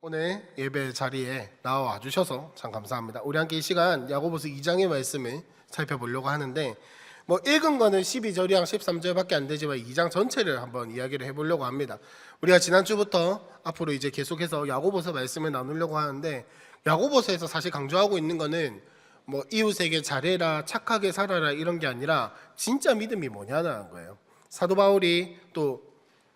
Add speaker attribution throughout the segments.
Speaker 1: 오늘 예배 자리에 나와 주셔서 참 감사합니다. 우리 함께 이 시간 야고보서 2장의 말씀을 살펴보려고 하는데 읽은 거는 12절이랑 13절밖에 안 되지만 2장 전체를 한번 이야기를 해보려고 합니다. 우리가 지난주부터 앞으로 이제 계속해서 야고보서 말씀을 나누려고 하는데, 야고보서에서 사실 강조하고 있는 거는 이웃에게 잘해라, 착하게 살아라 이런 게 아니라 진짜 믿음이 뭐냐는 거예요. 사도 바울이 또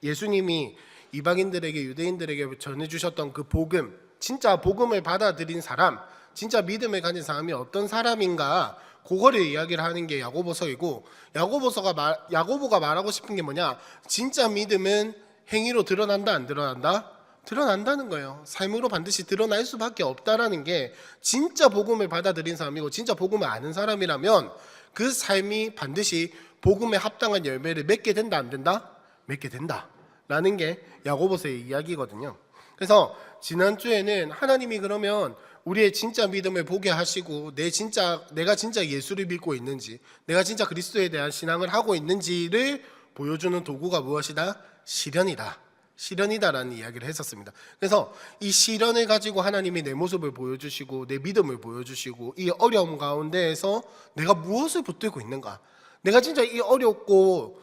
Speaker 1: 예수님이 이방인들에게, 유대인들에게 전해주셨던 그 복음, 진짜 복음을 받아들인 사람, 진짜 믿음을 가진 사람이 어떤 사람인가, 그거를 이야기를 하는 게 야고보서이고, 야고보가 말하고 싶은 게 뭐냐, 진짜 믿음은 행위로 드러난다 안 드러난다? 드러난다는 거예요. 삶으로 반드시 드러날 수밖에 없다라는 게 진짜 복음을 받아들인 사람이고 진짜 복음을 아는 사람이라면 그 삶이 반드시 복음에 합당한 열매를 맺게 된다 안 된다? 맺게 된다 라는 게 야고보서의 이야기거든요. 그래서 지난주에는 하나님이 그러면 우리의 진짜 믿음을 보게 하시고 내가 진짜 예수를 믿고 있는지, 내가 진짜 그리스도에 대한 신앙을 하고 있는지를 보여주는 도구가 무엇이다? 시련이다라는 이야기를 했었습니다. 그래서 이 시련을 가지고 하나님이 내 모습을 보여주시고 내 믿음을 보여주시고, 이 어려움 가운데에서 내가 무엇을 붙들고 있는가, 내가 진짜 이 어렵고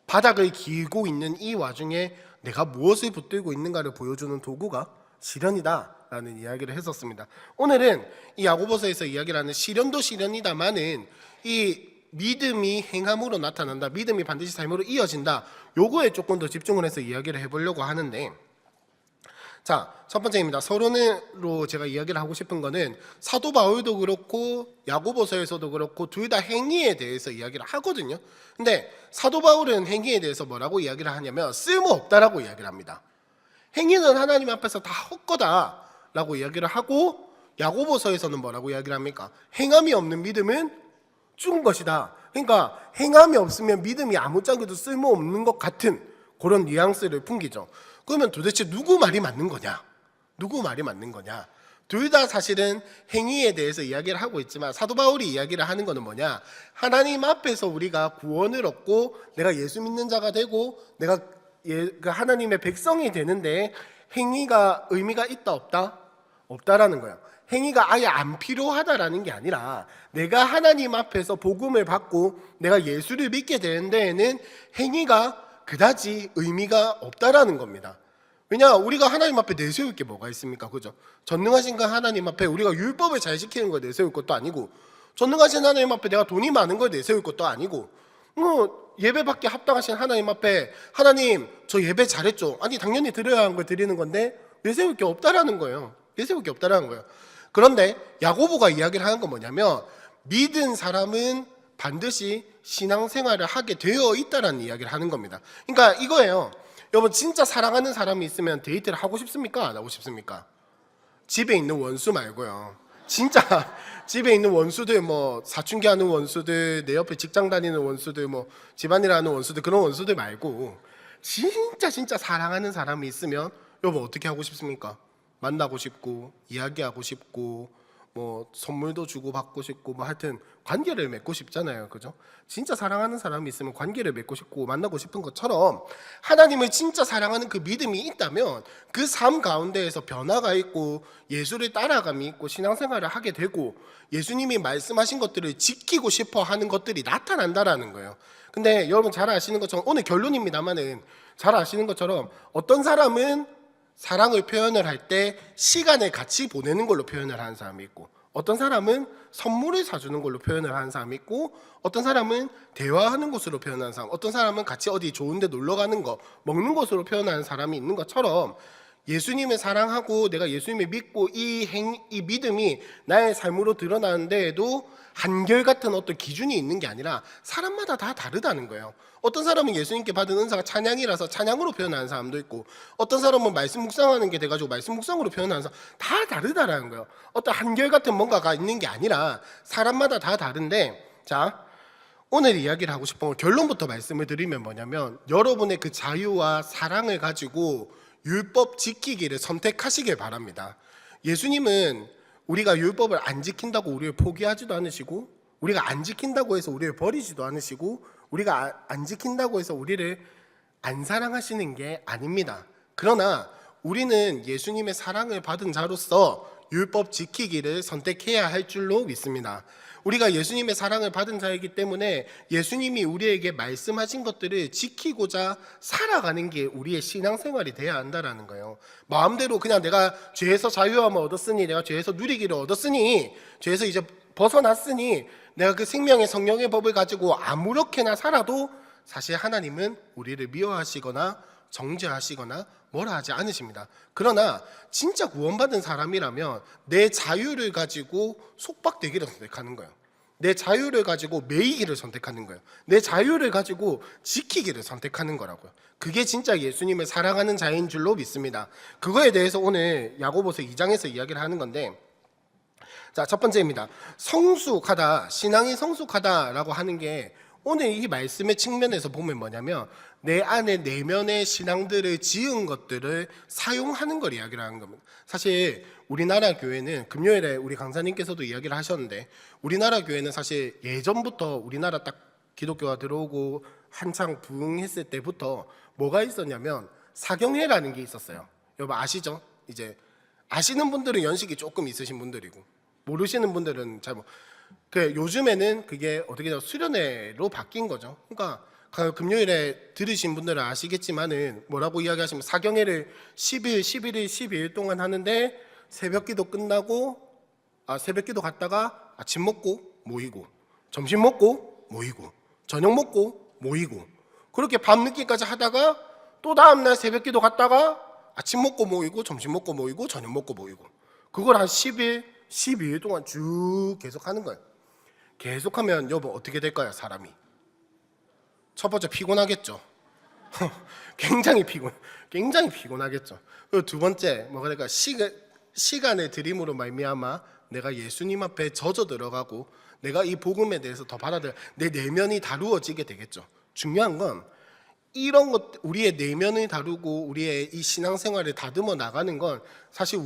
Speaker 1: 바닥을 기고 있는 이 와중에 내가 무엇을 붙들고 있는가를 보여주는 도구가 시련이다라는 이야기를 했었습니다. 오늘은 이 야고보서에서 이야기를 하는 시련도 시련이다마는 이 믿음이 행함으로 나타난다, 믿음이 반드시 삶으로 이어진다, 요거에 조금 더 집중을 해서 이야기를 해보려고 하는데, 자, 첫 번째입니다. 서론으로 제가 이야기를 하고 싶은 거는 사도 바울도 그렇고 야고보서에서도 그렇고 둘 다 행위에 대해서 이야기를 하거든요. 근데 사도 바울은 행위에 대해서 뭐라고 이야기를 하냐면 쓸모없다라고 이야기를 합니다. 행위는 하나님 앞에서 다 헛거다라고 이야기를 하고, 야고보서에서는 뭐라고 이야기를 합니까? 행함이 없는 믿음은 죽은 것이다. 그러니까 행함이 없으면 믿음이 아무짝에도 쓸모없는 것 같은 그런 뉘앙스를 풍기죠. 그러면 도대체 누구 말이 맞는 거냐? 누구 말이 맞는 거냐? 둘 다 사실은 행위에 대해서 이야기를 하고 있지만 사도 바울이 이야기를 하는 거는 뭐냐? 하나님 앞에서 우리가 구원을 얻고 내가 예수 믿는 자가 되고 내가 하나님의 백성이 되는데 행위가 의미가 있다 없다? 없다라는 거예요. 행위가 아예 안 필요하다라는 게 아니라 내가 하나님 앞에서 복음을 받고 내가 예수를 믿게 되는 데에는 행위가 그다지 의미가 없다라는 겁니다. 왜냐, 우리가 하나님 앞에 내세울 게 뭐가 있습니까? 그죠? 전능하신 그 하나님 앞에 우리가 율법을 잘 지키는 걸 내세울 것도 아니고, 전능하신 하나님 앞에 내가 돈이 많은 걸 내세울 것도 아니고, 예배받기 합당하신 하나님 앞에 하나님 저 예배 잘했죠? 아니 당연히 드려야 하는 걸 드리는 건데 내세울 게 없다라는 거예요. 내세울 게 없다라는 거예요. 그런데 야고보가 이야기를 하는 건 뭐냐면 믿은 사람은 반드시 신앙생활을 하게 되어 있다라는 이야기를 하는 겁니다. 그러니까 이거예요. 여러분, 진짜 사랑하는 사람이 있으면 데이트를 하고 싶습니까? 안 하고 싶습니까? 집에 있는 원수 말고요. 진짜 집에 있는 원수들, 사춘기 하는 원수들, 내 옆에 직장 다니는 원수들, 집안일 하는 원수들, 그런 원수들 말고 진짜 사랑하는 사람이 있으면 여러분 어떻게 하고 싶습니까? 만나고 싶고 이야기하고 싶고 선물도 주고 받고 싶고 하여튼 관계를 맺고 싶잖아요. 그죠? 진짜 사랑하는 사람이 있으면 관계를 맺고 싶고 만나고 싶은 것처럼 하나님을 진짜 사랑하는 그 믿음이 있다면 그 삶 가운데에서 변화가 있고 예수를 따라감이 있고 신앙생활을 하게 되고 예수님이 말씀하신 것들을 지키고 싶어 하는 것들이 나타난다라는 거예요. 근데 여러분 잘 아시는 것처럼, 오늘 결론입니다만은 잘 아시는 것처럼 어떤 사람은 사랑을 표현을 할 때 시간을 같이 보내는 걸로 표현을 하는 사람이 있고, 어떤 사람은 선물을 사주는 걸로 표현을 하는 사람이 있고, 어떤 사람은 대화하는 것으로 표현하는 사람, 어떤 사람은 같이 어디 좋은 데 놀러 가는 거, 먹는 것으로 표현하는 사람이 있는 것처럼 예수님을 사랑하고 내가 예수님을 믿고 이 믿음이 나의 삶으로 드러나는 데에도 한결같은 어떤 기준이 있는 게 아니라 사람마다 다 다르다는 거예요. 어떤 사람은 예수님께 받은 은사가 찬양이라서 찬양으로 표현하는 사람도 있고, 어떤 사람은 말씀 묵상하는 게 돼가지고 말씀 묵상으로 표현하는 사람, 다 다르다라는 거예요. 어떤 한결같은 뭔가가 있는 게 아니라 사람마다 다 다른데, 자, 오늘 이야기를 하고 싶은 건 결론부터 말씀을 드리면 뭐냐면 여러분의 그 자유와 사랑을 가지고 율법 지키기를 선택하시길 바랍니다. 예수님은 우리가 율법을 안 지킨다고 우리를 포기하지도 않으시고, 우리가 안 지킨다고 해서 우리를 버리지도 않으시고, 우리가 안 지킨다고 해서 우리를 안 사랑하시는 게 아닙니다. 그러나 우리는 예수님의 사랑을 받은 자로서 율법 지키기를 선택해야 할 줄로 믿습니다. 우리가 예수님의 사랑을 받은 자이기 때문에 예수님이 우리에게 말씀하신 것들을 지키고자 살아가는 게 우리의 신앙생활이 돼야 한다라는 거예요. 마음대로 그냥 내가 죄에서 자유함을 얻었으니, 내가 죄에서 누리기를 얻었으니, 죄에서 이제 벗어났으니 내가 그 생명의 성령의 법을 가지고 아무렇게나 살아도 사실 하나님은 우리를 미워하시거나 정죄하시거나 뭐라 하지 않으십니다. 그러나 진짜 구원받은 사람이라면 내 자유를 가지고 속박되기를 선택하는 거예요. 내 자유를 가지고 매이기를 선택하는 거예요. 내 자유를 가지고 지키기를 선택하는 거라고요. 그게 진짜 예수님을 사랑하는 자인 줄로 믿습니다. 그거에 대해서 오늘 야고보서 2장에서 이야기를 하는 건데, 자, 첫 번째입니다. 성숙하다, 신앙이 성숙하다라고 하는 게 오늘 이 말씀의 측면에서 보면 뭐냐면 내 안에 내면의 신앙들을 지은 것들을 사용하는 걸 이야기를 하는 겁니다. 사실 우리나라 교회는 금요일에 우리 강사님께서도 이야기를 하셨는데, 우리나라 교회는 사실 예전부터 우리나라 딱 기독교가 들어오고 한창 부흥했을 때부터 뭐가 있었냐면 사경회라는 게 있었어요. 여러분 아시죠? 이제 아시는 분들은 연식이 조금 있으신 분들이고 모르시는 분들은 잘 요즘에는 그게 어떻게 수련회로 바뀐 거죠. 그러니까 금요일에 들으신 분들은 아시겠지만은 뭐라고 이야기하시면 사경회를 10일, 11일, 12일 동안 하는데 새벽기도 끝나고 새벽기도 갔다가 아침 먹고 모이고 점심 먹고 모이고 저녁 먹고 모이고 그렇게 밤늦게까지 하다가 또 다음날 새벽기도 갔다가 아침 먹고 모이고 점심 먹고 모이고 저녁 먹고 모이고 그걸 한 10일, 12일 동안 쭉 계속 하는 거예요. 계속하면 여보 어떻게 될까요? 사람이 첫 번째 피곤하겠죠. 굉장히 피곤하겠죠. 그리고 두 번째 뭐가 될까? 시간의 들임으로 말미암아 내가 예수님 앞에 젖어 들어가고 내가 이 복음에 대해서 더 받아들여 내 내면이 다루어지게 되겠죠. 중요한 건 이런 것, 우리의 내면을 다루고 우리의 이 신앙생활을 다듬어 나가는 건 사실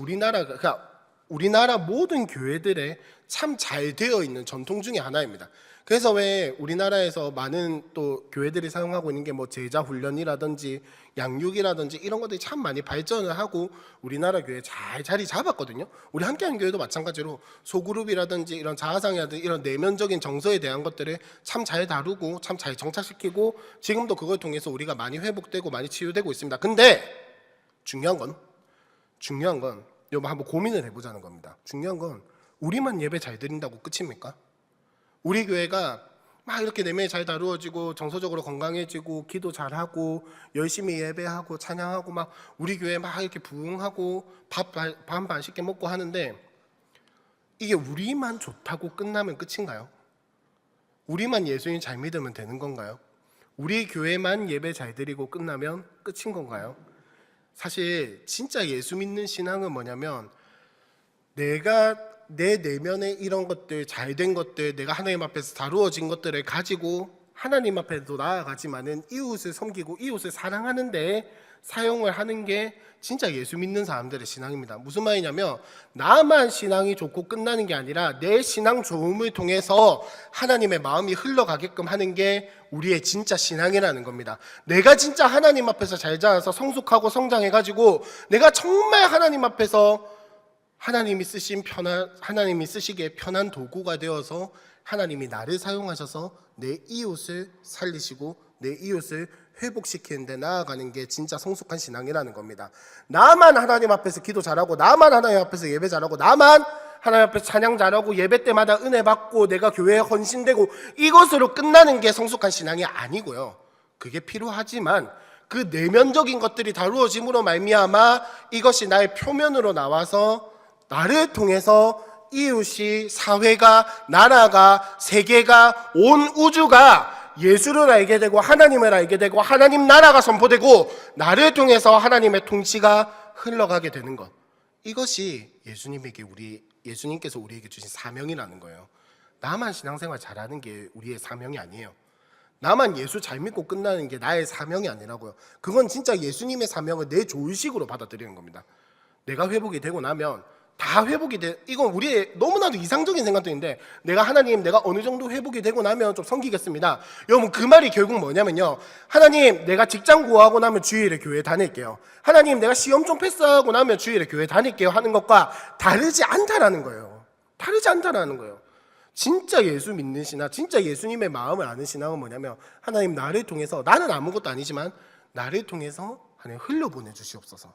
Speaker 1: 우리나라 모든 교회들의 참 잘 되어 있는 전통 중에 하나입니다. 그래서 왜 우리나라에서 많은 또 교회들이 사용하고 있는 게 뭐 제자 훈련이라든지 양육이라든지 이런 것들이 참 많이 발전을 하고 우리나라 교회 잘 자리 잡았거든요. 우리 함께하는 교회도 마찬가지로 소그룹이라든지 이런 자아상이라든지 이런 내면적인 정서에 대한 것들을 참 잘 다루고 참 잘 정착시키고 지금도 그걸 통해서 우리가 많이 회복되고 많이 치유되고 있습니다. 근데 중요한 건 여러분 한번 고민을 해보자는 겁니다. 중요한 건 우리만 예배 잘 드린다고 끝입니까? 우리 교회가 막 이렇게 내면이 잘 다루어지고 정서적으로 건강해지고 기도 잘하고 열심히 예배하고 찬양하고 막 우리 교회 막 이렇게 부흥하고 밥 맛있게 먹고 하는데 이게 우리만 좋다고 끝나면 끝인가요? 우리만 예수님 잘 믿으면 되는 건가요? 우리 교회만 예배 잘 드리고 끝나면 끝인 건가요? 사실 진짜 예수 믿는 신앙은 뭐냐면 내가 내 내면에 이런 것들 잘된 것들 내가 하나님 앞에서 다루어진 것들을 가지고 하나님 앞에도 나아가지만은 이웃을 섬기고 이웃을 사랑하는데 사용을 하는 게 진짜 예수 믿는 사람들의 신앙입니다. 무슨 말이냐면 나만 신앙이 좋고 끝나는 게 아니라 내 신앙 좋음을 통해서 하나님의 마음이 흘러가게끔 하는 게 우리의 진짜 신앙이라는 겁니다. 내가 진짜 하나님 앞에서 잘 자라서 성숙하고 성장해가지고 내가 정말 하나님 앞에서 하나님이 쓰시기에 편한 도구가 되어서 하나님이 나를 사용하셔서 내 이웃을 살리시고 내 이웃을 회복시키는 데 나아가는 게 진짜 성숙한 신앙이라는 겁니다. 나만 하나님 앞에서 기도 잘하고 나만 하나님 앞에서 예배 잘하고 나만 하나님 앞에서 찬양 잘하고 예배 때마다 은혜 받고 내가 교회에 헌신되고 이것으로 끝나는 게 성숙한 신앙이 아니고요. 그게 필요하지만 그 내면적인 것들이 다루어짐으로 말미암아 이것이 나의 표면으로 나와서 나를 통해서 이웃이, 사회가, 나라가, 세계가, 온 우주가 예수를 알게 되고 하나님을 알게 되고 하나님 나라가 선포되고 나를 통해서 하나님의 통치가 흘러가게 되는 것, 이것이 예수님께서 우리에게 주신 사명이라는 거예요. 나만 신앙생활 잘하는 게 우리의 사명이 아니에요. 나만 예수 잘 믿고 끝나는 게 나의 사명이 아니라고요. 그건 진짜 예수님의 사명을 내 조의식으로 받아들이는 겁니다. 내가 회복이 되고 나면 다 회복이 돼. 이건 우리의 너무나도 이상적인 생각들인데, 내가 하나님 내가 어느 정도 회복이 되고 나면 좀 섬기겠습니다. 여러분 그 말이 결국 뭐냐면요, 하나님 내가 직장 구하고 나면 주일에 교회 다닐게요, 하나님 내가 시험 좀 패스하고 나면 주일에 교회 다닐게요 하는 것과 다르지 않다라는 거예요. 다르지 않다라는 거예요. 진짜 예수 믿는 신앙, 진짜 예수님의 마음을 아는 신앙은 뭐냐면, 하나님 나를 통해서, 나는 아무것도 아니지만 나를 통해서 하나님 흘려보내 주시옵소서.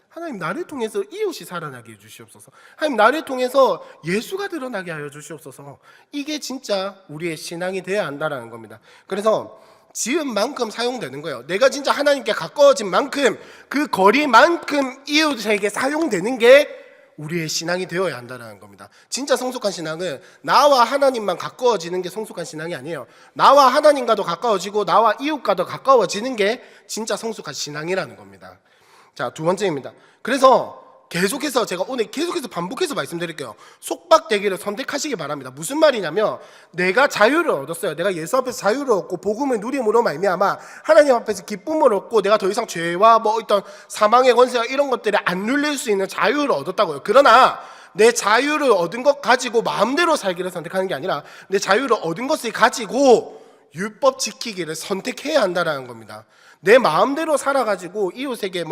Speaker 1: 하나님 나를 통해서 이웃이 살아나게 해주시옵소서. 하나님 나를 통해서 예수가 드러나게 하여 주시옵소서. 이게 진짜 우리의 신앙이 되어야 한다는 겁니다. 그래서 지은 만큼 사용되는 거예요. 내가 진짜 하나님께 가까워진 만큼, 그 거리만큼 이웃에게 사용되는 게 우리의 신앙이 되어야 한다는 겁니다. 진짜 성숙한 신앙은 나와 하나님만 가까워지는 게 성숙한 신앙이 아니에요. 나와 하나님과도 가까워지고 나와 이웃과도 가까워지는 게 진짜 성숙한 신앙이라는 겁니다. 자, 두 번째입니다. 그래서 계속해서 제가 오늘 계속해서 반복해서 말씀드릴게요. 속박되기를 선택하시기 바랍니다. 무슨 말이냐면, 내가 자유를 얻었어요. 내가 예수 앞에서 자유를 얻고 복음을 누림으로 말미암아 하나님 앞에서 기쁨을 얻고, 내가 더 이상 죄와 뭐 어떤 사망의 권세와 이런 것들이 안 눌릴 수 있는 자유를 얻었다고요. 그러나 내 자유를 얻은 것 가지고 마음대로 살기를 선택하는 게 아니라, 내 자유를 얻은 것을 가지고 율법 지키기를 선택해야 한다는 겁니다. 내 마음대로 살아가지고 이웃에게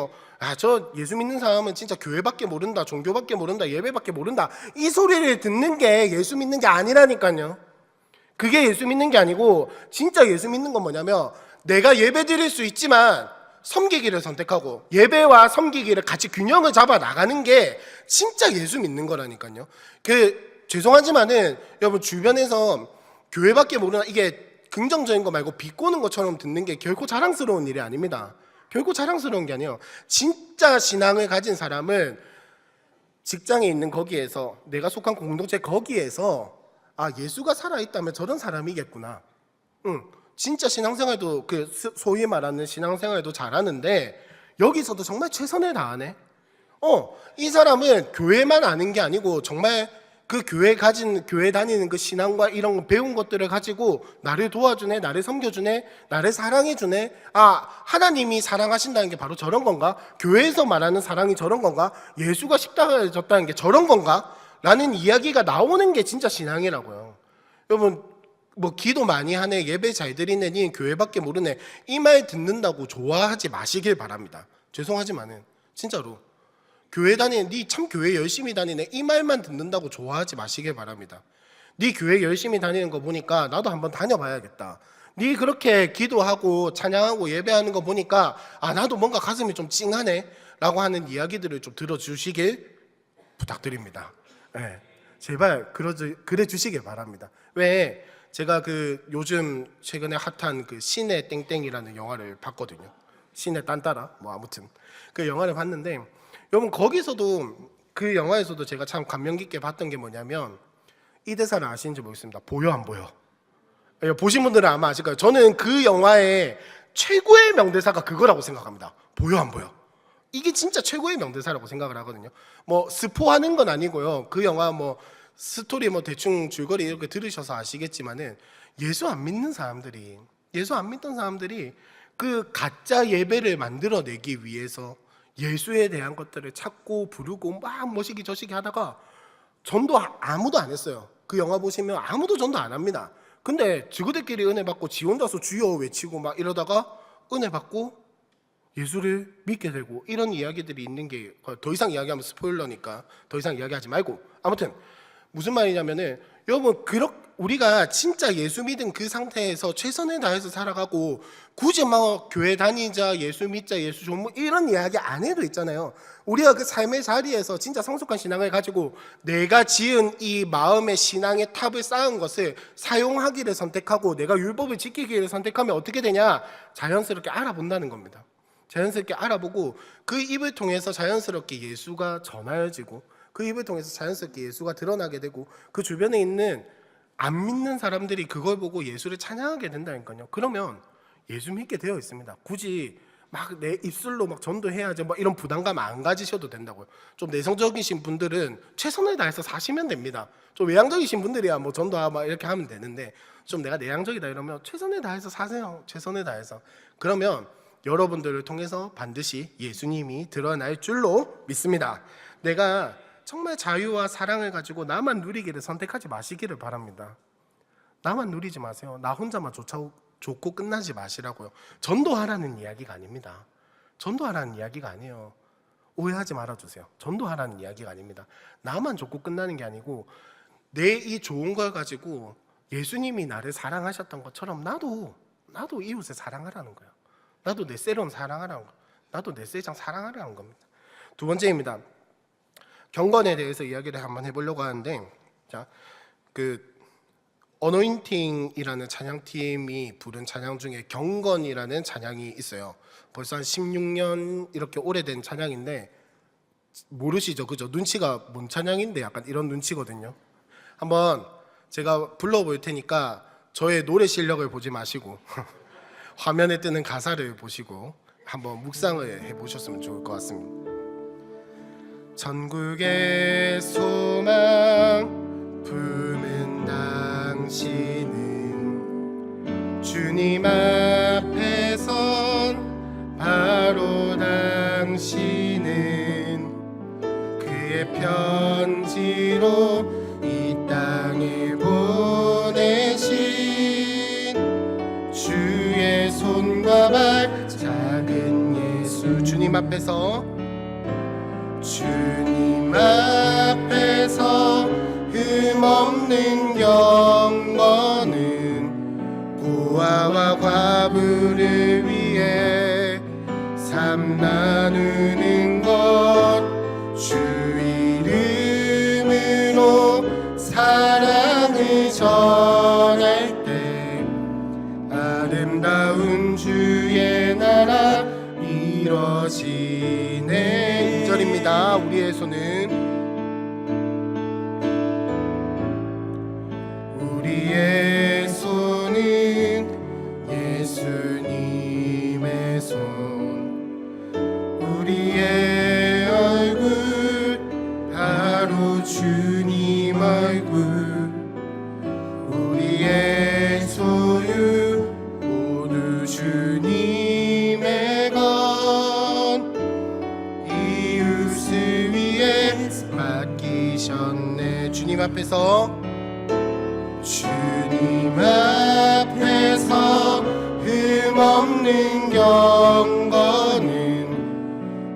Speaker 1: 저 예수 믿는 사람은 진짜 교회밖에 모른다, 종교밖에 모른다, 예배밖에 모른다, 이 소리를 듣는 게 예수 믿는 게 아니라니까요. 그게 예수 믿는 게 아니고, 진짜 예수 믿는 건 뭐냐면, 내가 예배 드릴 수 있지만 섬기기를 선택하고 예배와 섬기기를 같이 균형을 잡아 나가는 게 진짜 예수 믿는 거라니까요. 죄송하지만은 여러분, 주변에서 교회밖에 모르나, 이게 긍정적인 거 말고 비꼬는 것처럼 듣는 게 결코 자랑스러운 일이 아닙니다. 결코 자랑스러운 게 아니에요. 진짜 신앙을 가진 사람은 직장에 있는 거기에서, 내가 속한 공동체 거기에서, 예수가 살아있다면 저런 사람이겠구나. 진짜 신앙생활도, 소위 말하는 신앙생활도 잘하는데 여기서도 정말 최선을 다하네. 이 사람은 교회만 아는 게 아니고 정말 그 교회 다니는 그 신앙과 이런 배운 것들을 가지고 나를 도와주네, 나를 섬겨주네, 나를 사랑해주네. 하나님이 사랑하신다는 게 바로 저런 건가? 교회에서 말하는 사랑이 저런 건가? 예수가 십자가에 졌다는 게 저런 건가? 라는 이야기가 나오는 게 진짜 신앙이라고요. 여러분, 기도 많이 하네, 예배 잘 드리네, 니 교회밖에 모르네, 이 말 듣는다고 좋아하지 마시길 바랍니다. 죄송하지만은 진짜로 교회 다니는, 니 참 교회 열심히 다니네, 이 말만 듣는다고 좋아하지 마시길 바랍니다. 니 교회 열심히 다니는 거 보니까 나도 한번 다녀봐야겠다. 니 그렇게 기도하고 찬양하고 예배하는 거 보니까 나도 뭔가 가슴이 좀 찡하네 라고 하는 이야기들을 좀 들어주시길 부탁드립니다. 네, 제발 그래 주시길 바랍니다. 왜? 제가 요즘 최근에 핫한 신의 땡땡이라는 영화를 봤거든요. 신의 딴따라, 아무튼 그 영화를 봤는데, 여러분 거기서도, 그 영화에서도 제가 참 감명 깊게 봤던 게 뭐냐면, 이 대사를 아시는지 모르겠습니다. 보여 안 보여? 보신 분들은 아마 아실 거예요. 저는 그 영화의 최고의 명대사가 그거라고 생각합니다. 보여 안 보여? 이게 진짜 최고의 명대사라고 생각을 하거든요. 스포하는 건 아니고요. 그 영화 스토리 대충 줄거리 이렇게 들으셔서 아시겠지만은, 예수 안 믿는 사람들이, 예수 안 믿던 사람들이 그 가짜 예배를 만들어내기 위해서 예수에 대한 것들을 찾고 부르고 막 뭐시기 저시기 하다가 전도 아무도 안 했어요. 그 영화 보시면 아무도 전도 안 합니다. 근데 지구들끼리 은혜 받고 지 혼자서 주여 외치고 막 이러다가 은혜 받고 예수를 믿게 되고, 이런 이야기들이 있는 게, 더 이상 이야기하면 스포일러니까 더 이상 이야기하지 말고, 아무튼 무슨 말이냐면은, 여러분 우리가 진짜 예수 믿은 그 상태에서 최선을 다해서 살아가고, 굳이 교회 다니자, 예수 믿자, 예수 좀 이런 이야기 안 해도 있잖아요. 우리가 그 삶의 자리에서 진짜 성숙한 신앙을 가지고 내가 지은 이 마음의 신앙의 탑을 쌓은 것을 사용하기를 선택하고 내가 율법을 지키기를 선택하면 어떻게 되냐? 자연스럽게 알아본다는 겁니다. 자연스럽게 알아보고 그 입을 통해서 자연스럽게 예수가 전하여지고, 그 입을 통해서 자연스럽게 예수가 드러나게 되고, 그 주변에 있는 안 믿는 사람들이 그걸 보고 예수를 찬양하게 된다니까요. 그러면 예수 믿게 되어 있습니다. 굳이 내 입술로 전도해야지 이런 부담감 안 가지셔도 된다고요. 좀 내성적이신 분들은 최선을 다해서 사시면 됩니다. 좀 외향적이신 분들이야 전도 이렇게 하면 되는데, 좀 내가 내향적이다 이러면 최선을 다해서 사세요. 최선을 다해서. 그러면 여러분들을 통해서 반드시 예수님이 드러날 줄로 믿습니다. 내가 정말 자유와 사랑을 가지고 나만 누리기를 선택하지 마시기를 바랍니다. 나만 누리지 마세요. 나 혼자만 좋고 끝나지 마시라고요. 전도하라는 이야기가 아닙니다. 전도하라는 이야기가 아니에요. 오해하지 말아주세요. 전도하라는 이야기가 아닙니다. 나만 좋고 끝나는 게 아니고 내 이 좋은 걸 가지고 예수님이 나를 사랑하셨던 것처럼 나도 이웃을 사랑하라는 거예요. 나도 내 세럼 사랑하라는 거예요. 나도 내 세장 사랑하라는 겁니다. 두 번째입니다. 경건에 대해서 이야기를 한번 해보려고 하는데, 자, 어노인팅이라는 찬양팀이 부른 찬양 중에 경건이라는 찬양이 있어요. 벌써 한 16년 이렇게 오래된 찬양인데 모르시죠? 그죠? 눈치가 뭔 찬양인데 약간 이런 눈치거든요. 한번 제가 불러볼 테니까 저의 노래 실력을 보지 마시고 화면에 뜨는 가사를 보시고 한번 묵상을 해보셨으면 좋을 것 같습니다. 전국의 소망 품은 당신은 주님 앞에 선 바로 당신은 그의 편지로 이 땅에 보내신 주의 손과 발 작은 예수 주님 앞에서 흠없는 경건은 고아와 과부를 위해 삶 나누는 것 주 이름으로 사랑을 전할 때 아름다운 주의 나라 이뤄지네. 2절입니다. 우리의 손은 예수님의 손 우리의 얼굴 바로 주님 얼굴 우리의 소유 모두 주님의 것 이웃을 위해 맡기셨네. 주님 앞에서 흠없는 경건은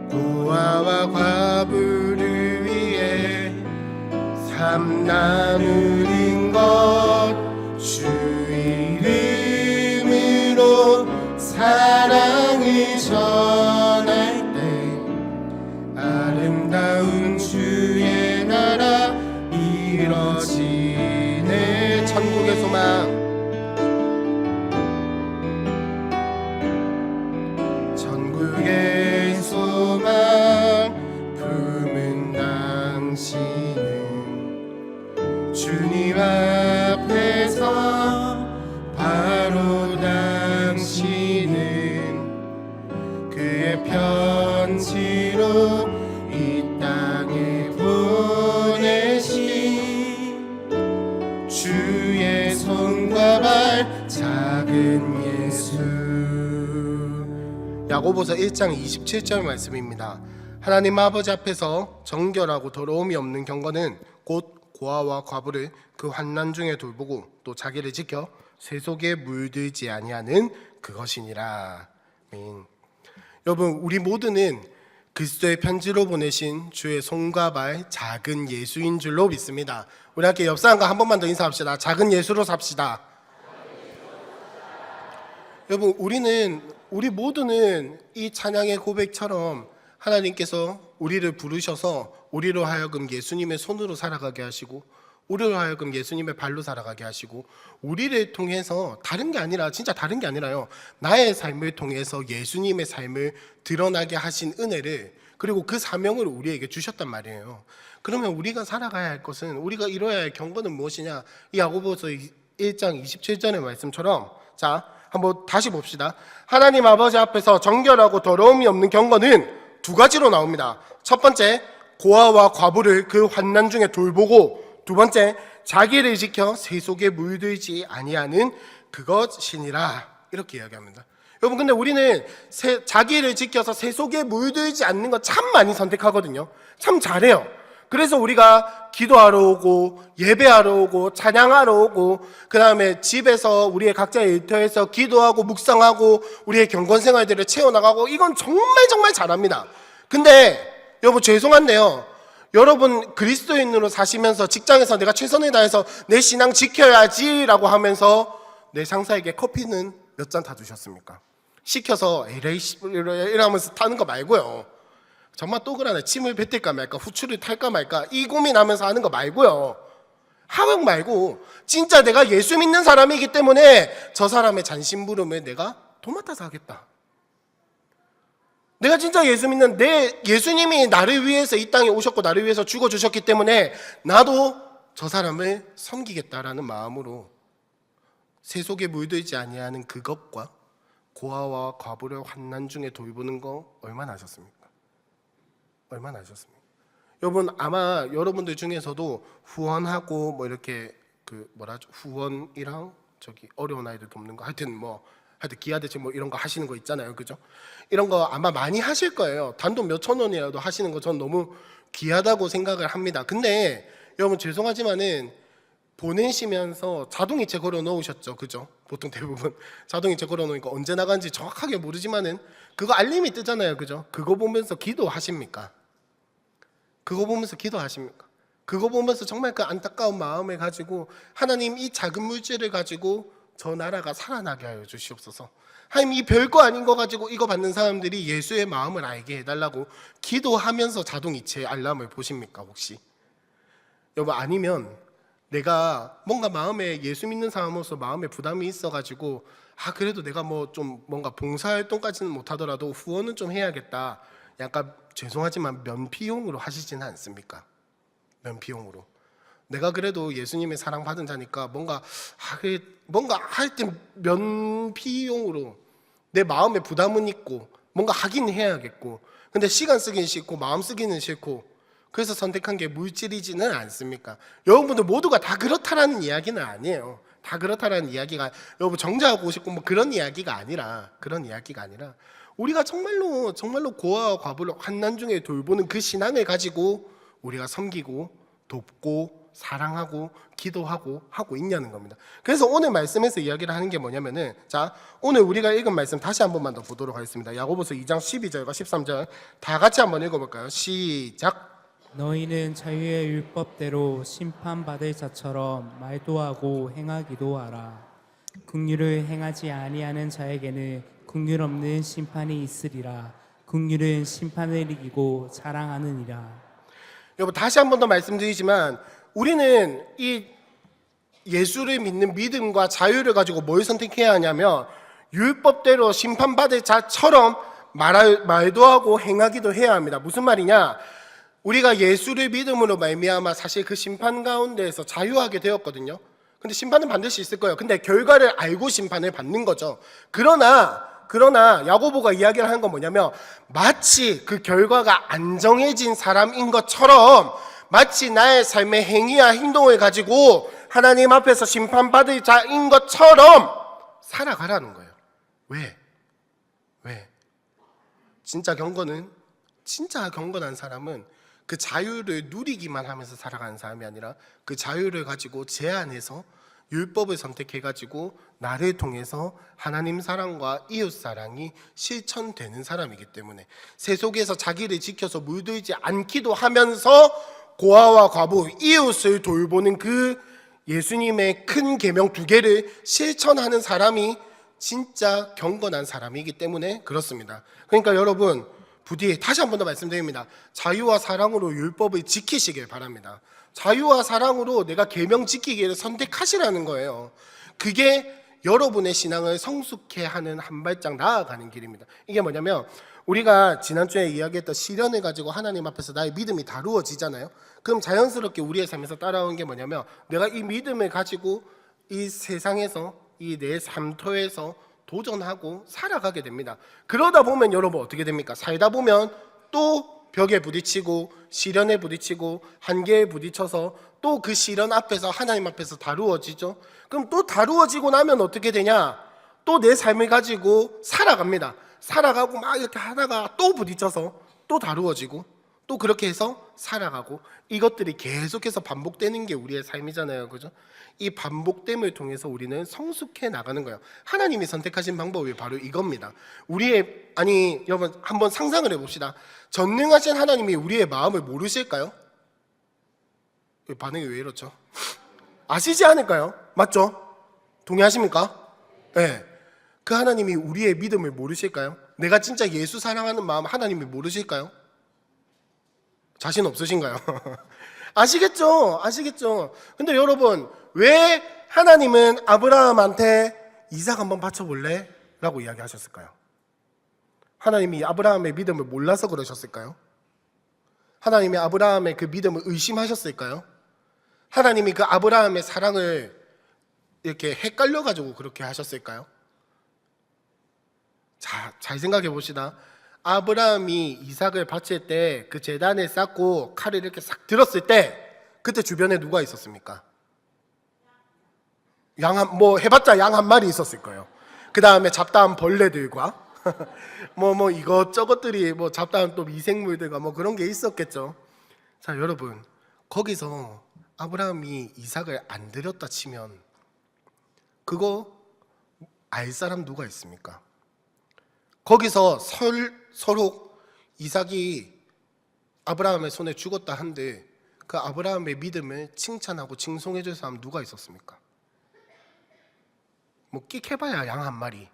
Speaker 1: 고아와 과부를 위해 삶 나누는 것 주 이름으로 사랑을 전할 때 아름다운 주의 나라 이뤄지네. 천국의 소망 품은 당신은 주님 앞에서 바로 당신은 그의 편지로 이 땅에 보내신 주의 손과 발 작은 예수. 야고보서 1장 27절 말씀입니다. 하나님 아버지 앞에서 정결하고 더러움이 없는 경건은 곧 고아와 과부를 그 환난 중에 돌보고 또 자기를 지켜 새 속에 물들지 아니하는 그것이니라. 아멘. 여러분, 우리 모두는 그리스도의 편지로 보내신 주의 손과 발 작은 예수인 줄로 믿습니다. 우리 함께 옆 사람과 한 번만 더 인사합시다. 작은 예수로 삽시다. 여러분, 우리 모두는 이 찬양의 고백처럼 하나님께서 우리를 부르셔서 우리로 하여금 예수님의 손으로 살아가게 하시고 우리로 하여금 예수님의 발로 살아가게 하시고 우리를 통해서 다른 게 아니라 진짜 다른 게 아니라요. 나의 삶을 통해서 예수님의 삶을 드러나게 하신 은혜를 그리고 그 사명을 우리에게 주셨단 말이에요. 그러면 우리가 살아가야 할 것은 우리가 이뤄야 할 경건은 무엇이냐? 이 야고보서 1장 27절의 말씀처럼 자 한번 다시 봅시다. 하나님 아버지 앞에서 정결하고 더러움이 없는 경건은 두 가지로 나옵니다. 첫 번째, 고아와 과부를 그 환난 중에 돌보고 두 번째, 자기를 지켜 새 속에 물들지 아니하는 그것이니라. 이렇게 이야기합니다. 여러분, 근데 우리는 자기를 지켜서 새 속에 물들지 않는 거 참 많이 선택하거든요. 참 잘해요. 그래서 우리가 기도하러 오고 예배하러 오고 찬양하러 오고 그 다음에 집에서 우리의 각자의 일터에서 기도하고 묵상하고 우리의 경건생활들을 채워나가고 이건 정말 잘합니다. 근데 여러분 죄송한데요, 여러분 그리스도인으로 사시면서 직장에서 내가 최선을 다해서 내 신앙 지켜야지 라고 하면서 내 상사에게 커피는 몇 잔 다 주셨습니까? 시켜서 에레이 이러면서 타는 거 말고요, 정말 또 그러네, 침을 뱉을까 말까 후추를 탈까 말까 이 고민하면서 하는 거 말고요, 하වක් 말고 진짜 내가 예수 믿는 사람이기 때문에 저 사람의 잔심부름을 내가 도맡아서 하겠다. 내가 진짜 예수 믿는 예수님이 나를 위해서 이 땅에 오셨고 나를 위해서 죽어주셨기 때문에 나도 저 사람을 섬기겠다라는 마음으로 세속에 물들지 아니하는 그것과 고아와 과부를 환난 중에 돌보는 거 얼마나 하셨습니까? 얼마나 하셨습니까? 여러분 아마 여러분들 중에서도 후원하고 뭐 이렇게 후원이랑 저기 어려운 아이들 돕는 거 하여튼 기아대책 뭐 이런 거 하시는 거 있잖아요, 그죠? 이런 거 아마 많이 하실 거예요. 단돈 몇천 원이라도 하시는 거 전 너무 귀하다고 생각을 합니다. 근데 여러분 죄송하지만은 보내시면서 자동이체 걸어 놓으셨죠, 그죠? 보통 대부분 자동이체 걸어 놓으니까 언제 나간지 정확하게 모르지만은 그거 알림이 뜨잖아요, 그죠? 그거 보면서 기도하십니까? 그거 보면서 기도하십니까? 그거 보면서 정말 그 안타까운 마음을 가지고 하나님 이 작은 물질을 가지고 저 나라가 살아나게 하여 주시옵소서. 하나님 이 별거 아닌 거 가지고 이거 받는 사람들이 예수의 마음을 알게 해달라고 기도하면서 자동이체 알람을 보십니까 혹시? 여러분 아니면 내가 뭔가 마음에 예수 믿는 사람으로서 마음에 부담이 있어가지고 그래도 내가 뭐 좀 뭔가 봉사활동까지는 못하더라도 후원은 좀 해야겠다, 약간 죄송하지만 면피용으로 하시지는 않습니까? 면피용으로 내가 그래도 예수님의 사랑받은 자니까 뭔가 할 때 면피용으로 내 마음에 부담은 있고 뭔가 하긴 해야겠고 근데 시간 쓰긴 싫고 마음 쓰기는 싫고 그래서 선택한 게 물질이지는 않습니까? 여러분들 모두가 다 그렇다라는 이야기는 아니에요. 다 그렇다라는 이야기가 여러분 정죄하고 싶고 뭐 그런 이야기가 아니라 우리가 정말로 고아와 과부를 환난 중에 돌보는 그 신앙을 가지고 우리가 섬기고 돕고 사랑하고 기도하고 하고 있냐는 겁니다. 그래서 오늘 말씀에서 이야기를 하는 게 뭐냐면은 자 오늘 우리가 읽은 말씀 다시 한 번만 더 보도록 하겠습니다. 야고보서 2장 12절과 13절 다 같이 한번 읽어볼까요? 시작.
Speaker 2: 너희는 자유의 율법대로 심판받을 자처럼 말도 하고 행하기도 하라. 긍휼을 행하지 아니하는 자에게는 긍휼 없는 심판이 있으리라. 긍휼은 심판을 이기고 자랑하느니라.
Speaker 1: 여러분 다시 한 번 더 말씀드리지만 우리는 이 예수를 믿는 믿음과 자유를 가지고 뭘 선택해야 하냐면 율법대로 심판받을 자처럼 말도 하고 행하기도 해야 합니다. 무슨 말이냐? 우리가 예수를 믿음으로 말미암아 사실 그 심판 가운데에서 자유하게 되었거든요. 근데 심판은 반드시 있을 거예요. 근데 결과를 알고 심판을 받는 거죠. 그러나 야고보가 이야기를 하는 건 뭐냐면 마치 그 결과가 안 정해진 사람인 것처럼 마치 나의 삶의 행위와 행동을 가지고 하나님 앞에서 심판받을 자인 것처럼 살아가라는 거예요. 왜? 진짜 경건한 사람은 그 자유를 누리기만 하면서 살아가는 사람이 아니라 그 자유를 가지고 제 안에서 율법을 선택해가지고 나를 통해서 하나님 사랑과 이웃 사랑이 실천되는 사람이기 때문에 세속에서 자기를 지켜서 물들지 않기도 하면서 고아와 과부, 이웃을 돌보는 그 예수님의 큰 계명 2개를 실천하는 사람이 진짜 경건한 사람이기 때문에 그렇습니다. 그러니까 여러분 부디 다시 한 번 더 말씀드립니다. 자유와 사랑으로 율법을 지키시길 바랍니다. 자유와 사랑으로 내가 계명 지키기를 선택하시라는 거예요. 그게 여러분의 신앙을 성숙해 하는 한 발짝 나아가는 길입니다. 이게 뭐냐면 우리가 지난주에 이야기했던 시련을 가지고 하나님 앞에서 나의 믿음이 다루어지잖아요. 그럼 자연스럽게 우리의 삶에서 따라오는 게 뭐냐면 내가 이 믿음을 가지고 이 세상에서 이 내 삶터에서 도전하고 살아가게 됩니다. 그러다 보면 여러분 어떻게 됩니까? 살다 보면 또 벽에 부딪히고 시련에 부딪히고 한계에 부딪혀서 또 그 시련 앞에서 하나님 앞에서 다루어지죠. 그럼 또 다루어지고 나면 어떻게 되냐? 또 내 삶을 가지고 살아갑니다. 살아가고 막 이렇게 하다가 또 부딪혀서 또 다루어지고 또 그렇게 해서 살아가고, 이것들이 계속해서 반복되는 게 우리의 삶이잖아요. 그죠? 이 반복됨을 통해서 우리는 성숙해 나가는 거예요. 하나님이 선택하신 방법이 바로 이겁니다. 여러분 한번 상상을 해봅시다. 전능하신 하나님이 우리의 마음을 모르실까요? 반응이 왜 이렇죠? 아시지 않을까요? 맞죠? 동의하십니까? 네. 그 하나님이 우리의 믿음을 모르실까요? 내가 진짜 예수 사랑하는 마음 하나님이 모르실까요? 자신 없으신가요? 아시겠죠? 아시겠죠? 근데 여러분, 왜 하나님은 아브라함한테 이삭 한번 바쳐볼래? 라고 이야기하셨을까요? 하나님이 아브라함의 믿음을 몰라서 그러셨을까요? 하나님이 아브라함의 그 믿음을 의심하셨을까요? 하나님이 그 아브라함의 사랑을 이렇게 헷갈려가지고 그렇게 하셨을까요? 자, 잘 생각해 봅시다. 아브라함이 이삭을 바칠 때 그 제단을 쌓고 칼을 이렇게 싹 들었을 때 그때 주변에 누가 있었습니까? 해봤자 양 한 마리 있었을 거예요. 그 다음에 잡다한 벌레들과 이것저것들이 잡다한 또 미생물들과 그런 게 있었겠죠. 자, 여러분, 거기서 아브라함이 이삭을 안 드렸다 치면 그거 알 사람 누가 있습니까? 거기서 서로 이삭이 아브라함의 손에 죽었다 한데 그 아브라함의 믿음을 칭찬하고 칭송해 줄 사람 누가 있었습니까? 끽 해봐야 양 한 마리,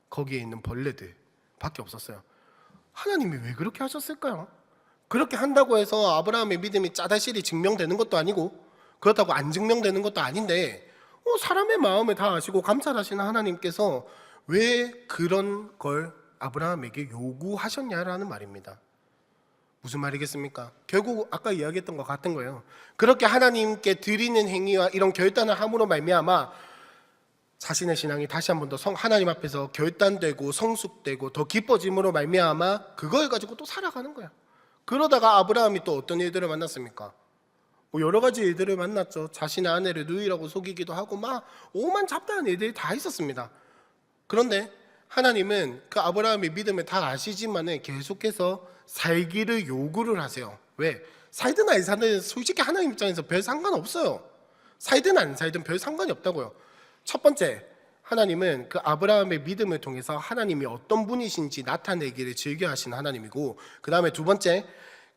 Speaker 1: 거기에 있는 벌레들 밖에 없었어요. 하나님이 왜 그렇게 하셨을까요? 그렇게 한다고 해서 아브라함의 믿음이 짜다실이 증명되는 것도 아니고 그렇다고 안 증명되는 것도 아닌데 사람의 마음을 다 아시고 감찰하시는 하나님께서 왜 그런 걸 아브라함에게 요구하셨냐라는 말입니다. 무슨 말이겠습니까? 결국 아까 이야기했던 것 같은 거예요. 그렇게 하나님께 드리는 행위와 이런 결단을 함으로 말미암아 자신의 신앙이 다시 한 번 더 하나님 앞에서 결단되고 성숙되고 더 깊어짐으로 말미암아 그걸 가지고 또 살아가는 거야. 그러다가 아브라함이 또 어떤 일들을 만났습니까? 여러 가지 일들을 만났죠. 자신의 아내를 누이라고 속이기도 하고 오만 잡다한 일들이 다 있었습니다. 그런데 하나님은 그 아브라함의 믿음을 다 아시지만은 계속해서 살기를 요구를 하세요. 왜? 살든 안 살든 솔직히 하나님 입장에서 별 상관없어요. 살든 안 살든 별 상관이 없다고요. 첫 번째, 하나님은 그 아브라함의 믿음을 통해서 하나님이 어떤 분이신지 나타내기를 즐겨하시는 하나님이고, 그 다음에 두 번째,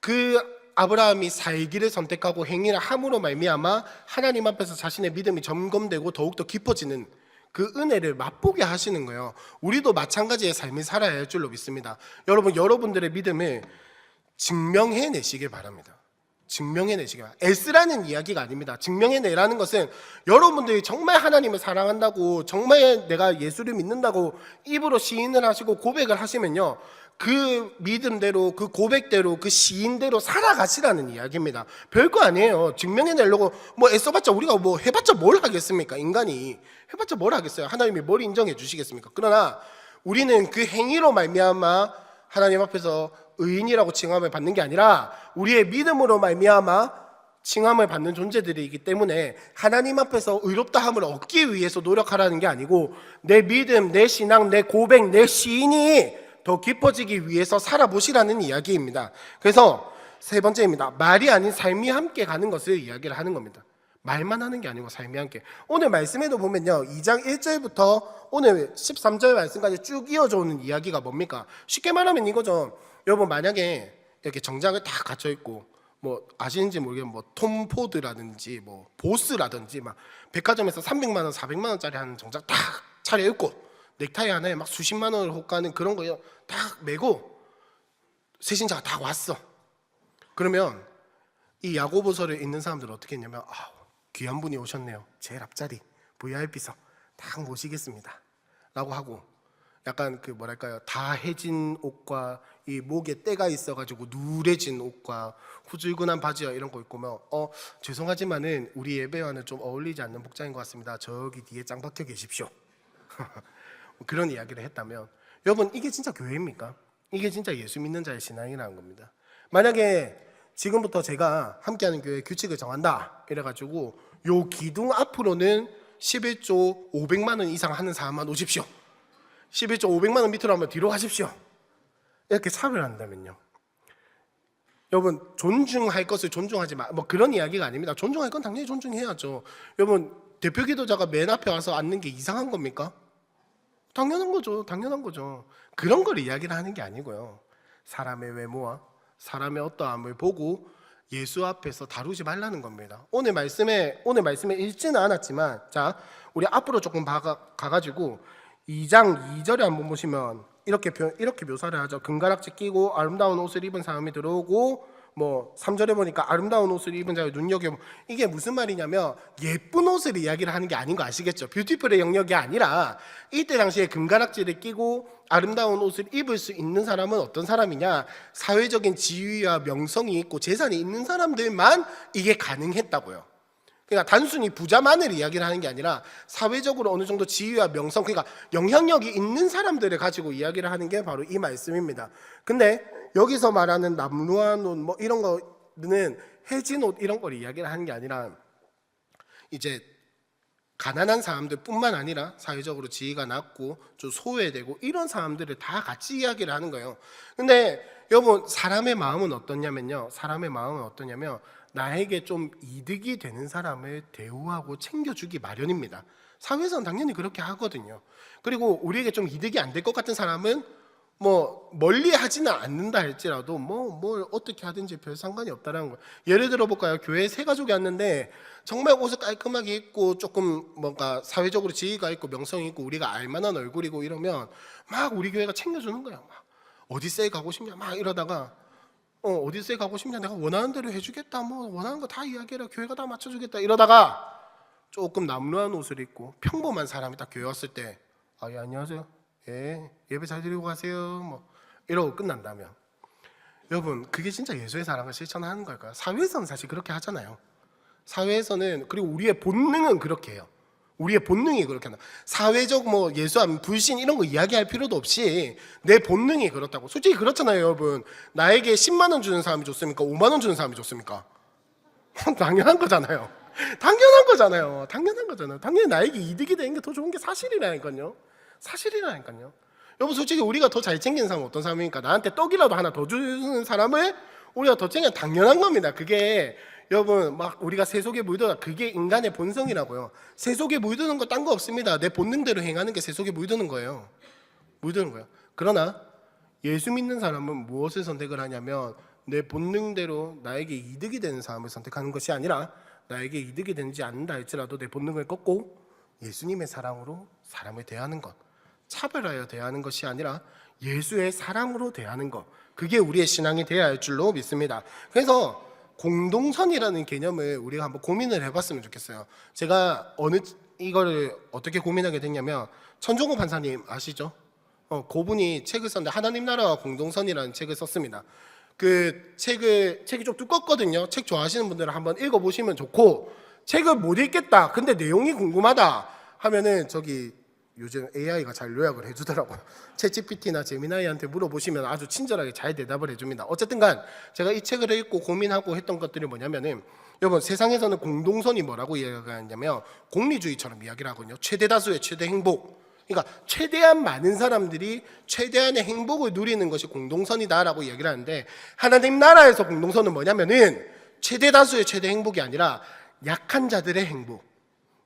Speaker 1: 그 아브라함이 살기를 선택하고 행위를 함으로 말미암아 하나님 앞에서 자신의 믿음이 점검되고 더욱더 깊어지는 그 은혜를 맛보게 하시는 거예요. 우리도 마찬가지의 삶을 살아야 할 줄로 믿습니다. 여러분들의 믿음을 증명해내시길 바랍니다. 증명해내시길 바랍니다. 애쓰라는 이야기가 아닙니다. 증명해내라는 것은 여러분들이 정말 하나님을 사랑한다고, 정말 내가 예수를 믿는다고 입으로 시인을 하시고 고백을 하시면요, 그 믿음대로, 그 고백대로, 그 시인대로 살아가시라는 이야기입니다. 별거 아니에요. 증명해내려고 애써봤자 우리가 해봤자 뭘 하겠습니까? 인간이 해봤자 뭘 하겠어요? 하나님이 뭘 인정해 주시겠습니까? 그러나 우리는 그 행위로 말미암아 하나님 앞에서 의인이라고 칭함을 받는 게 아니라 우리의 믿음으로 말미암아 칭함을 받는 존재들이기 때문에 하나님 앞에서 의롭다함을 얻기 위해서 노력하라는 게 아니고 내 믿음, 내 신앙, 내 고백, 내 시인이 더 깊어지기 위해서 살아보시라는 이야기입니다. 그래서 세 번째입니다. 말이 아닌 삶이 함께 가는 것을 이야기를 하는 겁니다. 말만 하는 게 아니고 삶이 함께. 오늘 말씀에도 보면요, 2장 1절부터 오늘 13절 말씀까지 쭉 이어져 오는 이야기가 뭡니까? 쉽게 말하면 이거죠. 여러분, 만약에 이렇게 정장을 다 갖춰 입고 아시는지 모르겠는데 톰 포드라든지 보스라든지 백화점에서 300만 원, 400만 원짜리 하는 정장 딱 차려입고 넥타이 하나에 수십만 원을 호가는 그런 거 딱 메고 세신자가 다 왔어. 그러면 이 야고보서를 읽는 사람들은 어떻게 했냐면 귀한 분이 오셨네요. 제일 앞자리 VIP석 딱 모시겠습니다 라고 하고, 약간 다 해진 옷과 이 목에 때가 있어가지고 누래진 옷과 후줄근한 바지와 이런 거 입고 죄송하지만은 우리 예배와는 좀 어울리지 않는 복장인 것 같습니다. 저기 뒤에 짱 박혀 계십시오. 그런 이야기를 했다면, 여러분, 이게 진짜 교회입니까? 이게 진짜 예수 믿는 자의 신앙이라는 겁니다. 만약에 지금부터 제가 함께하는 교회 규칙을 정한다 이래가지고 요 기둥 앞으로는 11조 500만 원 이상 하는 사람만 오십시오, 11조 500만 원 밑으로 하면 뒤로 가십시오, 이렇게 차별을 한다면요, 여러분, 존중할 것을 존중하지 마. 뭐 그런 이야기가 아닙니다. 존중할 건 당연히 존중해야죠. 여러분, 대표 기도자가 맨 앞에 와서 앉는 게 이상한 겁니까? 당연한 거죠. 당연한 거죠. 그런 걸 이야기를 하는 게 아니고요. 사람의 외모와 사람의 어떠함을 보고 예수 앞에서 다루지 말라는 겁니다. 오늘 말씀에 읽지는 않았지만, 자, 우리 앞으로 조금 가가지고 2장 2절에 한번 보시면 이렇게 묘사를 하죠. 금가락지 끼고 아름다운 옷을 입은 사람이 들어오고, 뭐 3절에 보니까 아름다운 옷을 입은 자의 눈여겨. 이게 무슨 말이냐면 예쁜 옷을 이야기를 하는 게 아닌 거 아시겠죠? 뷰티풀의 영역이 아니라 이때 당시에 금가락지를 끼고 아름다운 옷을 입을 수 있는 사람은 어떤 사람이냐? 사회적인 지위와 명성이 있고 재산이 있는 사람들만 이게 가능했다고요. 그러니까 단순히 부자만을 이야기를 하는 게 아니라 사회적으로 어느 정도 지위와 명성, 그러니까 영향력이 있는 사람들을 가지고 이야기를 하는 게 바로 이 말씀입니다. 근데 여기서 말하는 남루한 옷 뭐 이런 거는 해진 옷 이런 걸 이야기를 하는 게 아니라 이제 가난한 사람들뿐만 아니라 사회적으로 지위가 낮고 좀 소외되고 이런 사람들을 다 같이 이야기를 하는 거예요. 근데 여러분, 사람의 마음은 어떠냐면요. 나에게 좀 이득이 되는 사람을 대우하고 챙겨주기 마련입니다. 사회에서는 당연히 그렇게 하거든요. 그리고 우리에게 좀 이득이 안 될 것 같은 사람은 뭐 멀리 하지는 않는다 할지라도 뭘 어떻게 하든지 별 상관이 없다라는 거예요. 예를 들어 볼까요? 교회에 세 가족이 왔는데 정말 옷을 깔끔하게 입고 조금 뭔가 사회적으로 지위가 있고 명성이 있고 우리가 알만한 얼굴이고 이러면 막 우리 교회가 챙겨주는 거야. 막 어디세 가고 싶냐 막 이러다가 어디세 가고 싶냐, 내가 원하는 대로 해주겠다, 뭐 원하는 거 다 이야기해라, 교회가 다 맞춰주겠다 이러다가 조금 남루한 옷을 입고 평범한 사람이 딱 교회 왔을 때 예, 안녕하세요, 예, 예배 잘 드리고 가세요, 뭐 이러고 끝난다면, 여러분, 그게 진짜 예수의 사랑을 실천하는 걸까요? 사회에서는 사실 그렇게 하잖아요. 사회에서는, 그리고 우리의 본능은 그렇게 해요. 우리의 본능이 그렇게 한다. 사회적 뭐 예수함, 불신 이런 거 이야기할 필요도 없이 내 본능이 그렇다고. 솔직히 그렇잖아요, 여러분. 나에게 10만 원 주는 사람이 좋습니까? 5만 원 주는 사람이 좋습니까? 당연한 거잖아요. 당연한 거잖아요. 당연히 나에게 이득이 되는 게 더 좋은 게 사실이라니까요. 여러분, 솔직히 우리가 더 잘 챙기는 사람은 어떤 사람입니까? 나한테 떡이라도 하나 더 주는 사람을 우리가 더 챙겨. 당연한 겁니다. 그게 여러분, 막 우리가 세속에 물들어, 그게 인간의 본성이라고요. 세속에 물드는 거 딴 거 없습니다. 내 본능대로 행하는 게 세속에 물드는 거예요. 그러나 예수 믿는 사람은 무엇을 선택을 하냐면 내 본능대로 나에게 이득이 되는 사람을 선택하는 것이 아니라 나에게 이득이 되지 않는다 할지라도 내 본능을 꺾고 예수님의 사랑으로 사람을 대하는 것, 차별하여 대하는 것이 아니라 예수의 사랑으로 대하는 것, 그게 우리의 신앙이 되어야 할 줄로 믿습니다. 그래서 공동선이라는 개념을 우리가 한번 고민을 해봤으면 좋겠어요. 제가 이거를 어떻게 고민하게 됐냐면, 천종호 판사님 아시죠? 그분이 책을 썼는데 하나님 나라와 공동선이라는 책을 썼습니다. 그 책이 좀 두껍거든요. 책 좋아하시는 분들은 한번 읽어보시면 좋고, 책을 못 읽겠다, 근데 내용이 궁금하다 하면은 저기 요즘 AI가 잘 요약을 해주더라고요. 챗GPT나 제미나이한테 물어보시면 아주 친절하게 잘 대답을 해줍니다. 어쨌든간 제가 이 책을 읽고 고민하고 했던 것들이 뭐냐면은, 여러분, 세상에서는 공동선이 뭐라고 이야기하냐면 공리주의처럼 이야기를 하거든요. 최대 다수의 최대 행복, 그러니까 최대한 많은 사람들이 최대한의 행복을 누리는 것이 공동선이다라고 이야기를 하는데, 하나님 나라에서 공동선은 뭐냐면은 최대 다수의 최대 행복이 아니라 약한 자들의 행복,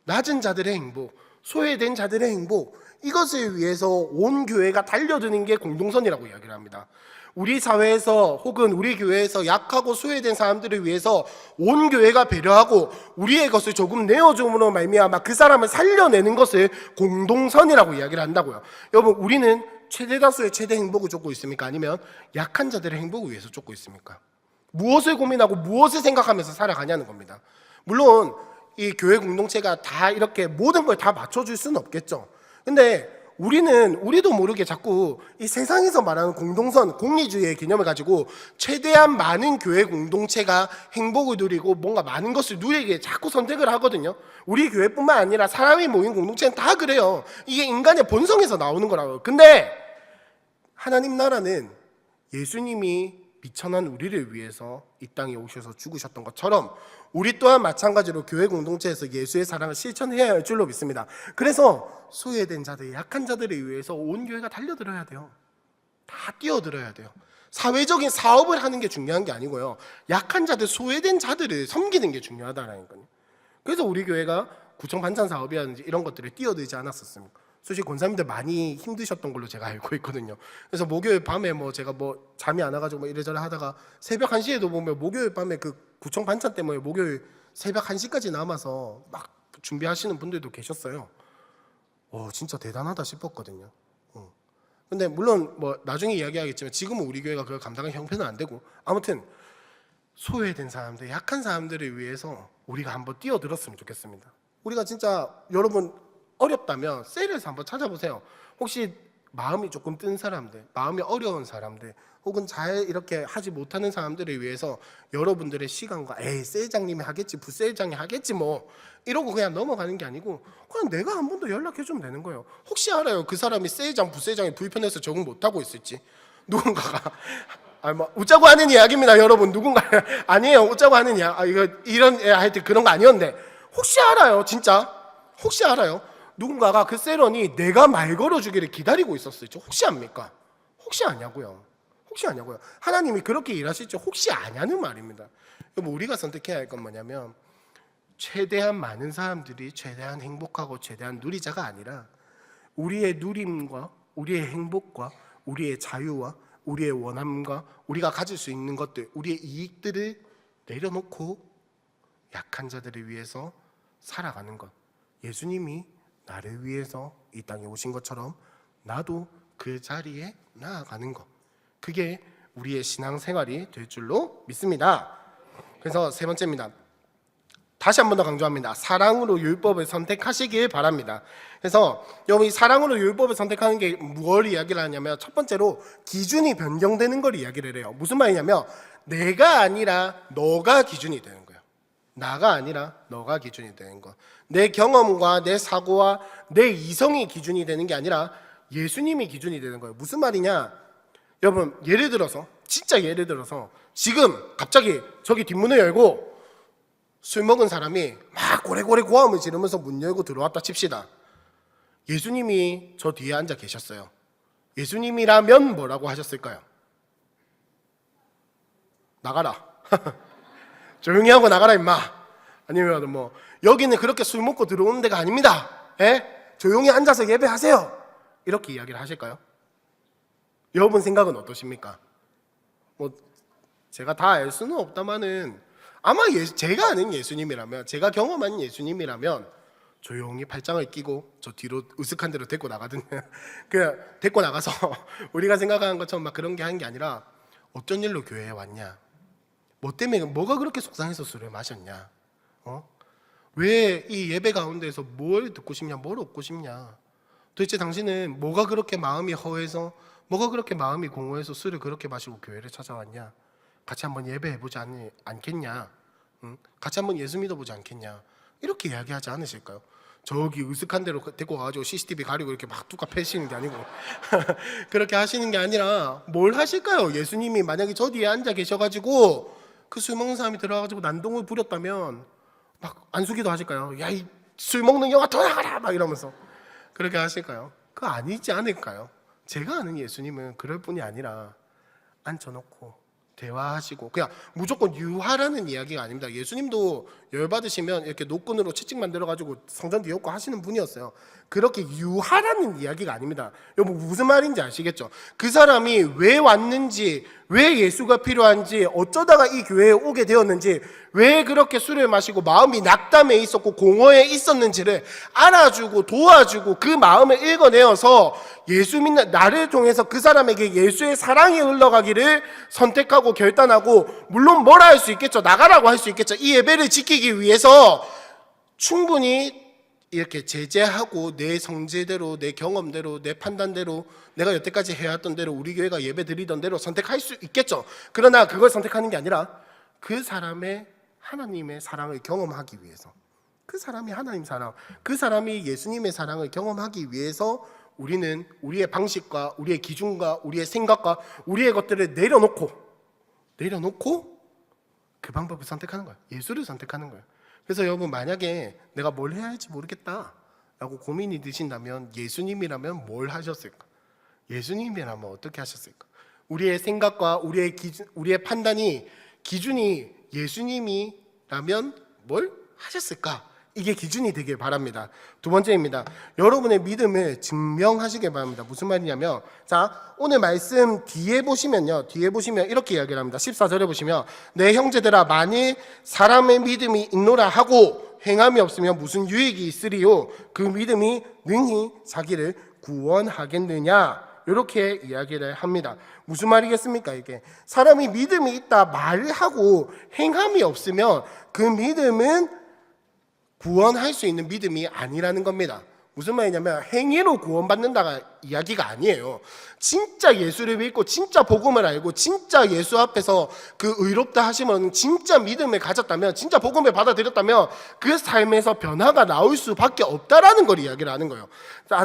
Speaker 1: 낮은 자들의 행복, 소외된 자들의 행복, 이것을 위해서 온 교회가 달려드는 게 공동선이라고 이야기를 합니다. 우리 사회에서 혹은 우리 교회에서 약하고 소외된 사람들을 위해서 온 교회가 배려하고 우리의 것을 조금 내어줌으로 말미암아 그 사람을 살려내는 것을 공동선이라고 이야기를 한다고요. 여러분, 우리는 최대 다수의 최대 행복을 쫓고 있습니까? 아니면 약한 자들의 행복을 위해서 쫓고 있습니까? 무엇을 고민하고 무엇을 생각하면서 살아가냐는 겁니다. 물론 이 교회 공동체가 다 이렇게 모든 걸 다 맞춰줄 수는 없겠죠. 근데 우리도 모르게 자꾸 이 세상에서 말하는 공동선, 공리주의의 개념을 가지고 최대한 많은 교회 공동체가 행복을 누리고 뭔가 많은 것을 누리게 자꾸 선택을 하거든요. 우리 교회뿐만 아니라 사람이 모인 공동체는 다 그래요. 이게 인간의 본성에서 나오는 거라고요. 근데 하나님 나라는 예수님이 미천한 우리를 위해서 이 땅에 오셔서 죽으셨던 것처럼 우리 또한 마찬가지로 교회 공동체에서 예수의 사랑을 실천해야 할 줄로 믿습니다. 그래서 소외된 자들, 약한 자들을 위해서 온 교회가 달려들어야 돼요. 다 뛰어들어야 돼요. 사회적인 사업을 하는 게 중요한 게 아니고요. 약한 자들, 소외된 자들을 섬기는 게 중요하다라니까요. 그래서 우리 교회가 구청 반찬 사업이라든지 이런 것들을 뛰어들지 않았었습니까? 솔직히 권사님들 많이 힘드셨던 걸로 제가 알고 있거든요. 그래서 목요일 밤에 뭐 제가 뭐 잠이 안 와가지고 뭐 이래저래 하다가 새벽 1시에도 보면 목요일 밤에 그 구청 반찬 때문에 목요일 새벽 1시까지 남아서 막 준비하시는 분들도 계셨어요. 진짜 대단하다 싶었거든요. 근데 물론 뭐 나중에 이야기하겠지만 지금은 우리 교회가 그걸 감당할 형편은 안 되고, 아무튼 소외된 사람들, 약한 사람들을 위해서 우리가 한번 뛰어들었으면 좋겠습니다. 우리가 진짜 여러분 어렵다면 셀에서 한번 찾아보세요. 혹시 마음이 조금 뜬 사람들, 마음이 어려운 사람들, 혹은 잘 이렇게 하지 못하는 사람들을 위해서 여러분들의 시간과 셀장님이 하겠지, 부셀장이 하겠지 뭐 이러고 그냥 넘어가는 게 아니고 그냥 내가 한 번 더 연락해주면 되는 거예요. 혹시 알아요, 그 사람이 셀장, 부셀장이 불편해서 적응 못하고 있을지. 누군가가 뭐 웃자고 하는 이야기입니다, 여러분. 누군가 아니에요, 웃자고 하는 이야기. 이거 이런 하여튼 그런 거 아니었는데 혹시 알아요, 진짜 혹시 알아요? 누군가가 그 세런이 내가 말 걸어주기를 기다리고 있었을지 혹시 압니까? 혹시 아냐고요? 혹시 아냐고요? 하나님이 그렇게 일하실지 혹시 아냐는 말입니다. 여러분, 우리가 선택해야 할 건 뭐냐면 최대한 많은 사람들이 최대한 행복하고 최대한 누리자가 아니라 우리의 누림과 우리의 행복과 우리의 자유와 우리의 원함과 우리가 가질 수 있는 것들, 우리의 이익들을 내려놓고 약한 자들을 위해서 살아가는 것. 예수님이 나를 위해서 이 땅에 오신 것처럼 나도 그 자리에 나아가는 것, 그게 우리의 신앙생활이 될 줄로 믿습니다. 그래서 세 번째입니다. 다시 한 번 더 강조합니다. 사랑으로 율법을 선택하시길 바랍니다. 그래서 여러분, 이 사랑으로 율법을 선택하는 게 뭘 이야기를 하냐면 첫 번째로 기준이 변경되는 걸 이야기를 해요. 무슨 말이냐면 내가 아니라 너가 기준이 되는 거예요. 나가 아니라 너가 기준이 되는 거. 내 경험과 내 사고와 내 이성이 기준이 되는 게 아니라 예수님이 기준이 되는 거예요. 무슨 말이냐? 여러분, 예를 들어서, 진짜 예를 들어서 지금 갑자기 저기 뒷문을 열고 술 먹은 사람이 막 고래고래 고함을 지르면서 문 열고 들어왔다 칩시다. 예수님이 저 뒤에 앉아 계셨어요. 예수님이라면 뭐라고 하셨을까요? 나가라. 조용히 하고 나가라 임마. 아니면 뭐 여기는 그렇게 술 먹고 들어오는 데가 아닙니다. 조용히 앉아서 예배하세요. 이렇게 이야기를 하실까요? 여러분 생각은 어떠십니까? 뭐 제가 다 알 수는 없다마는 아마 제가 아는 예수님이라면, 제가 경험한 예수님이라면 조용히 팔짱을 끼고 저 뒤로 으슥한 데로 데리고 나가든 그냥 데리고 나가서 우리가 생각하는 것처럼 막 그런 게 하는 게 아니라 어떤 일로 교회에 왔냐, 뭐 때문에, 뭐가 그렇게 속상해서 술을 마셨냐, 왜 이 예배 가운데에서 뭘 듣고 싶냐, 뭘 얻고 싶냐, 도대체 당신은 뭐가 그렇게 마음이 허해서, 뭐가 그렇게 마음이 공허해서 술을 그렇게 마시고 교회를 찾아왔냐, 같이 한번 예배해보지 않겠냐, 같이 한번 예수 믿어보지 않겠냐, 이렇게 이야기하지 않으실까요? 저기 으슥한 데로 데리고 가가지고 CCTV 가리고 이렇게 막 뚜까 패시는 게 아니고 그렇게 하시는 게 아니라 뭘 하실까요? 예수님이 만약에 저 뒤에 앉아 계셔가지고 그 술 먹는 사람이 들어가가지고 난동을 부렸다면 막 안수기도 하실까요? 야, 이 술 먹는 영아 더 나가라 막 이러면서 그렇게 하실까요? 그거 아니지 않을까요? 제가 아는 예수님은 그럴 뿐이 아니라 앉혀놓고 대화하시고, 그냥 무조건 유하라는 이야기가 아닙니다. 예수님도 열받으시면 이렇게 노끈으로 채찍 만들어가지고 성전 뒤엎고 하시는 분이었어요. 그렇게 유하라는 이야기가 아닙니다. 여러분 무슨 말인지 아시겠죠? 그 사람이 왜 왔는지, 왜 예수가 필요한지, 어쩌다가 이 교회에 오게 되었는지, 왜 그렇게 술을 마시고 마음이 낙담해 있었고 공허해 있었는지를 알아주고 도와주고 그 마음을 읽어내어서 예수 믿는 나를 통해서 그 사람에게 예수의 사랑이 흘러가기를 선택하고 결단하고, 물론 뭐라 할 수 있겠죠. 나가라고 할 수 있겠죠. 이 예배를 지키기 위해서 충분히 이렇게 제재하고 내 성질대로, 내 경험대로, 내 판단대로, 내가 여태까지 해왔던 대로, 우리 교회가 예배 드리던 대로 선택할 수 있겠죠. 그러나 그걸 선택하는 게 아니라 그 사람의 하나님의 사랑을 경험하기 위해서, 그 사람이 하나님 사랑, 그 사람이 예수님의 사랑을 경험하기 위해서 우리는 우리의 방식과 우리의 기준과 우리의 생각과 우리의 것들을 내려놓고 그 방법을 선택하는 거예요. 예수를 선택하는 거예요. 그래서 여러분, 만약에 내가 뭘 해야 할지 모르겠다 라고 고민이 드신다면 예수님이라면 뭘 하셨을까? 예수님이라면 어떻게 하셨을까? 우리의 생각과 우리의 판단이 기준이 예수님이라면 뭘 하셨을까? 이게 기준이 되길 바랍니다. 두 번째입니다. 여러분의 믿음을 증명하시길 바랍니다. 무슨 말이냐면, 자, 오늘 말씀 뒤에 보시면 이렇게 이야기를 합니다. 14절에 보시면, 내 형제들아, 만일 사람의 믿음이 있노라 하고 행함이 없으면 무슨 유익이 있으리요? 그 믿음이 능히 자기를 구원하겠느냐? 이렇게 이야기를 합니다. 무슨 말이겠습니까? 이게 사람이 믿음이 있다 말을 하고 행함이 없으면 그 믿음은 구원할 수 있는 믿음이 아니라는 겁니다. 무슨 말이냐면 행위로 구원받는다가 이야기가 아니에요. 진짜 예수를 믿고 진짜 복음을 알고 진짜 예수 앞에서 그 의롭다 하심은 진짜 믿음을 가졌다면, 진짜 복음을 받아들였다면 그 삶에서 변화가 나올 수밖에 없다라는 걸 이야기를 하는 거예요.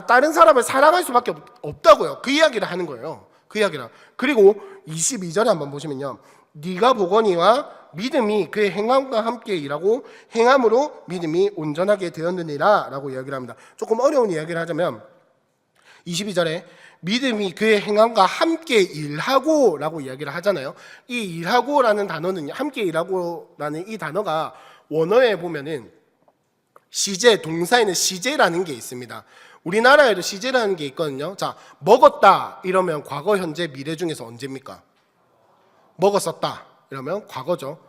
Speaker 1: 다른 사람을 사랑할 수밖에 없다고요. 그 이야기를 하는 거예요. 그 이야기를. 그리고 22절에 한번 보시면요, 네가 보거니와 믿음이 그의 행함과 함께 일하고 행함으로 믿음이 온전하게 되었느니라 라고 이야기를 합니다. 조금 어려운 이야기를 하자면 22절에 믿음이 그의 행함과 함께 일하고 라고 이야기를 하잖아요. 이 일하고 라는 단어는, 함께 일하고 라는 이 단어가 원어에 보면은 시제, 동사에는 시제라는 게 있습니다. 우리나라에도 시제라는 게 있거든요. 자, 먹었다 이러면 과거, 현재, 미래 중에서 언제입니까? 먹었었다 이러면 과거죠.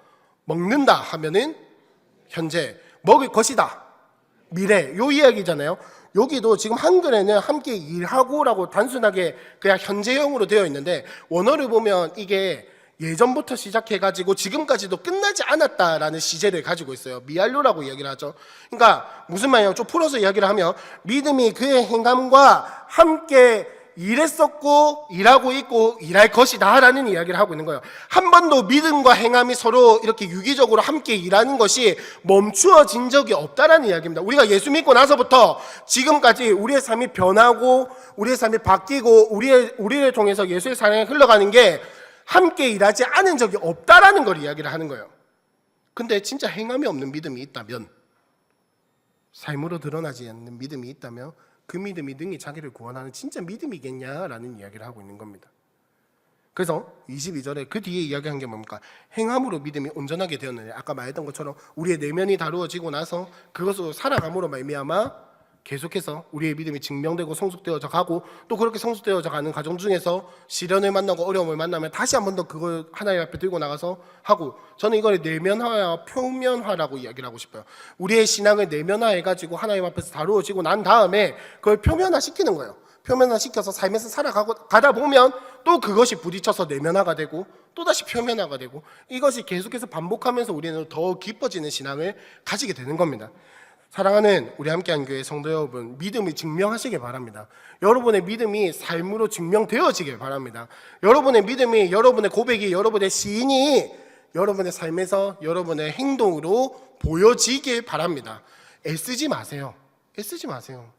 Speaker 1: 먹는다 하면은 현재, 먹을 것이다 미래, 요 이야기잖아요. 여기도 지금 한글에는 함께 일하고라고 단순하게 그냥 현재형으로 되어 있는데, 원어를 보면 이게 예전부터 시작해가지고 지금까지도 끝나지 않았다라는 시제를 가지고 있어요. 미알로라고 이야기를 하죠. 그러니까 무슨 말이냐면, 좀 풀어서 이야기를 하면 믿음이 그의 행함과 함께 일했었고 일하고 있고 일할 것이다 라는 이야기를 하고 있는 거예요. 한 번도 믿음과 행함이 서로 이렇게 유기적으로 함께 일하는 것이 멈추어진 적이 없다라는 이야기입니다. 우리가 예수 믿고 나서부터 지금까지 우리의 삶이 변하고 우리의 삶이 바뀌고 우리를 통해서 예수의 사랑이 흘러가는 게 함께 일하지 않은 적이 없다라는 걸 이야기를 하는 거예요. 근데 진짜 행함이 없는 믿음이 있다면, 삶으로 드러나지 않는 믿음이 있다면 그 믿음이 능히 자기를 구원하는 진짜 믿음이겠냐라는 이야기를 하고 있는 겁니다. 그래서 22절에 그 뒤에 이야기한 게 뭡니까? 행함으로 믿음이 온전하게 되었느냐. 아까 말했던 것처럼 우리의 내면이 다루어지고 나서 그것으로 살아감으로 말미암아 계속해서 우리의 믿음이 증명되고 성숙되어져 가고, 또 그렇게 성숙되어져 가는 과정 중에서 시련을 만나고 어려움을 만나면 다시 한 번 더 그걸 하나님 앞에 들고 나가서 하고, 저는 이걸 내면화와 표면화라고 이야기를 하고 싶어요. 우리의 신앙을 내면화해가지고 하나님 앞에서 다루어지고 난 다음에 그걸 표면화시키는 거예요. 표면화시켜서 삶에서 살아가다 보면 또 그것이 부딪혀서 내면화가 되고 또다시 표면화가 되고, 이것이 계속해서 반복하면서 우리는 더 깊어지는 신앙을 가지게 되는 겁니다. 사랑하는 우리 함께한 교회 성도 여러분, 믿음을 증명하시길 바랍니다. 여러분의 믿음이 삶으로 증명되어지길 바랍니다. 여러분의 믿음이, 여러분의 고백이, 여러분의 시인이 여러분의 삶에서 여러분의 행동으로 보여지길 바랍니다. 애쓰지 마세요. 애쓰지 마세요.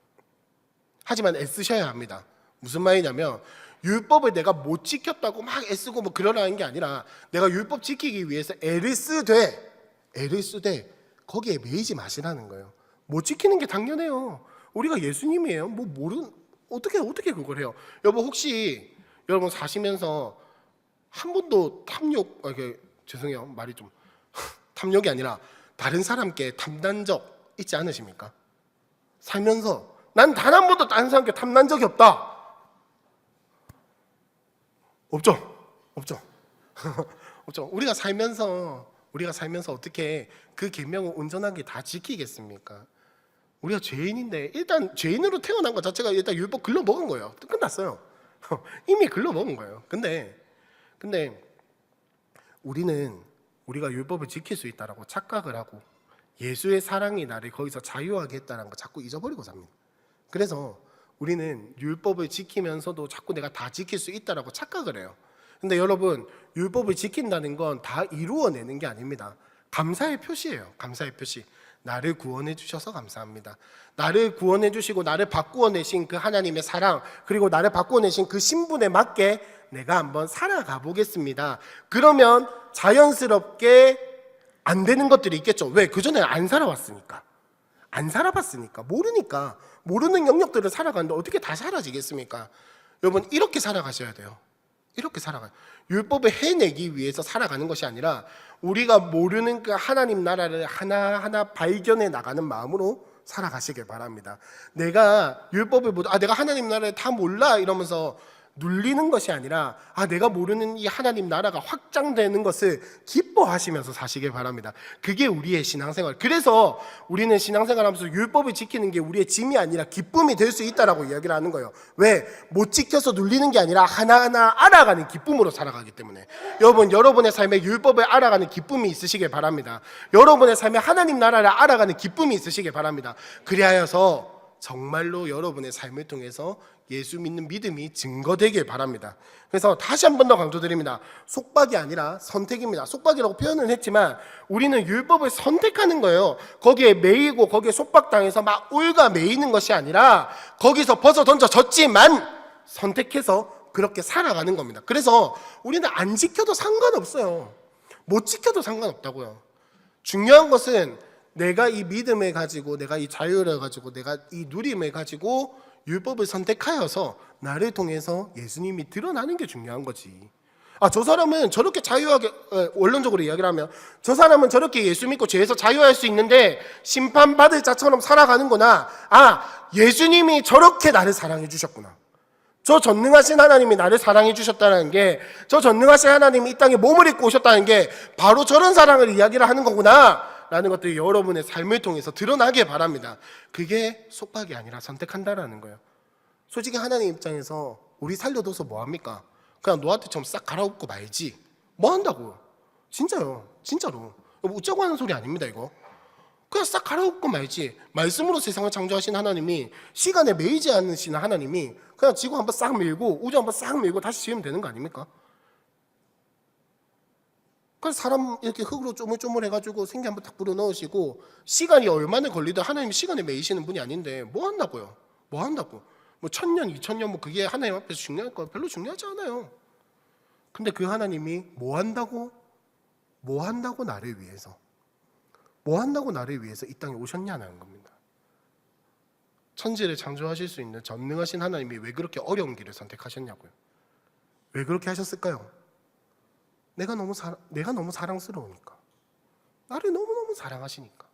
Speaker 1: 하지만 애쓰셔야 합니다. 무슨 말이냐면, 율법을 내가 못 지켰다고 막 애쓰고 뭐 그러라는 게 아니라, 내가 율법 지키기 위해서 애를 쓰되 거기에 매이지 마시라는 거예요. 못 지키는 게 당연해요. 우리가 예수님이에요. 어떻게 그걸 해요? 여러분, 혹시 여러분 사시면서 한 번도 죄송해요, 말이 좀 탐욕이 아니라 다른 사람께 탐난 적 있지 않으십니까? 살면서 난 단 한 번도 다른 사람께 탐난 적이 없다. 없죠. 없죠. 우리가 살면서 어떻게 그 계명을 온전하게 다 지키겠습니까? 우리가 죄인인데, 일단 죄인으로 태어난 것 자체가 일단 율법 글러먹은 거예요. 끝났어요. 이미 글러먹은 거예요. 근데 우리가 율법을 지킬 수 있다라고 착각을 하고 예수의 사랑이 나를 거기서 자유하게 했다는 거 자꾸 잊어버리고 삽니다. 그래서 우리는 율법을 지키면서도 자꾸 내가 다 지킬 수 있다라고 착각을 해요. 근데 여러분, 율법을 지킨다는 건 다 이루어내는 게 아닙니다. 감사의 표시예요. 감사의 표시. 나를 구원해 주셔서 감사합니다. 나를 구원해 주시고 나를 바꾸어 내신 그 하나님의 사랑, 그리고 나를 바꾸어 내신 그 신분에 맞게 내가 한번 살아가 보겠습니다. 그러면 자연스럽게 안 되는 것들이 있겠죠. 왜? 그전에 안 살아봤으니까. 안 살아봤으니까. 모르니까. 모르는 영역들을 살아가는데 어떻게 다 사라지겠습니까? 여러분, 이렇게 살아가셔야 돼요. 이렇게 살아가요. 율법을 해내기 위해서 살아가는 것이 아니라 우리가 모르는 그 하나님 나라를 하나하나 발견해 나가는 마음으로 살아가시길 바랍니다. 내가 율법을 내가 하나님 나라를 다 몰라 이러면서 눌리는 것이 아니라 내가 모르는 이 하나님 나라가 확장되는 것을 기뻐하시면서 사시길 바랍니다. 그게 우리의 신앙생활. 그래서 우리는 신앙생활하면서 율법을 지키는 게 우리의 짐이 아니라 기쁨이 될 수 있다라고 이야기를 하는 거예요. 왜? 못 지켜서 눌리는 게 아니라 하나하나 알아가는 기쁨으로 살아가기 때문에. 여러분의 삶에 율법을 알아가는 기쁨이 있으시길 바랍니다. 여러분의 삶에 하나님 나라를 알아가는 기쁨이 있으시길 바랍니다. 그리하여서 정말로 여러분의 삶을 통해서 예수 믿는 믿음이 증거되길 바랍니다. 그래서 다시 한 번 더 강조드립니다. 속박이 아니라 선택입니다. 속박이라고 표현은 했지만 우리는 율법을 선택하는 거예요. 거기에 매이고 거기에 속박당해서 막 올가 매이는 것이 아니라 거기서 벗어 던져졌지만 선택해서 그렇게 살아가는 겁니다. 그래서 우리는 안 지켜도 상관없어요. 못 지켜도 상관없다고요. 중요한 것은 내가 이 믿음을 가지고, 내가 이 자유를 가지고, 내가 이 누림을 가지고 율법을 선택하여서 나를 통해서 예수님이 드러나는 게 중요한 거지. 저 사람은 저렇게 자유하게, 원론적으로 이야기를 하면 저 사람은 저렇게 예수 믿고 죄에서 자유할 수 있는데 심판받을 자처럼 살아가는구나. 예수님이 저렇게 나를 사랑해 주셨구나. 저 전능하신 하나님이 나를 사랑해 주셨다는 게, 저 전능하신 하나님이 이 땅에 몸을 입고 오셨다는 게 바로 저런 사랑을 이야기를 하는 거구나 라는 것들이 여러분의 삶을 통해서 드러나길 바랍니다. 그게 속박이 아니라 선택한다라는 거예요. 솔직히 하나님 입장에서 우리 살려둬서 뭐합니까? 그냥 노아트처럼 싹 갈아엎고 말지. 뭐 한다고요? 진짜요. 진짜로. 웃자고 하는 소리 아닙니다 이거. 그냥 싹 갈아엎고 말지. 말씀으로 세상을 창조하신 하나님이, 시간에 매이지 않으시는 하나님이 그냥 지구 한번 싹 밀고 우주 한번 싹 밀고 다시 지으면 되는 거 아닙니까? 그래서 사람 이렇게 흙으로 쪼물쪼물 해가지고 생기 한번 딱 불어넣으시고 시간이 얼마나 걸리든 하나님이 시간에 매이시는 분이 아닌데 뭐 한다고요? 뭐 한다고? 뭐 1000년, 2000년 뭐 그게 하나님 앞에서 중요할 거예요? 별로 중요하지 않아요. 근데 그 하나님이 뭐 한다고? 뭐 한다고 나를 위해서? 뭐 한다고 나를 위해서 이 땅에 오셨냐는 겁니다. 천지를 창조하실 수 있는 전능하신 하나님이 왜 그렇게 어려운 길을 선택하셨냐고요? 왜 그렇게 하셨을까요? 내가 너무 사랑스러우니까. 나를 너무너무 사랑하시니까.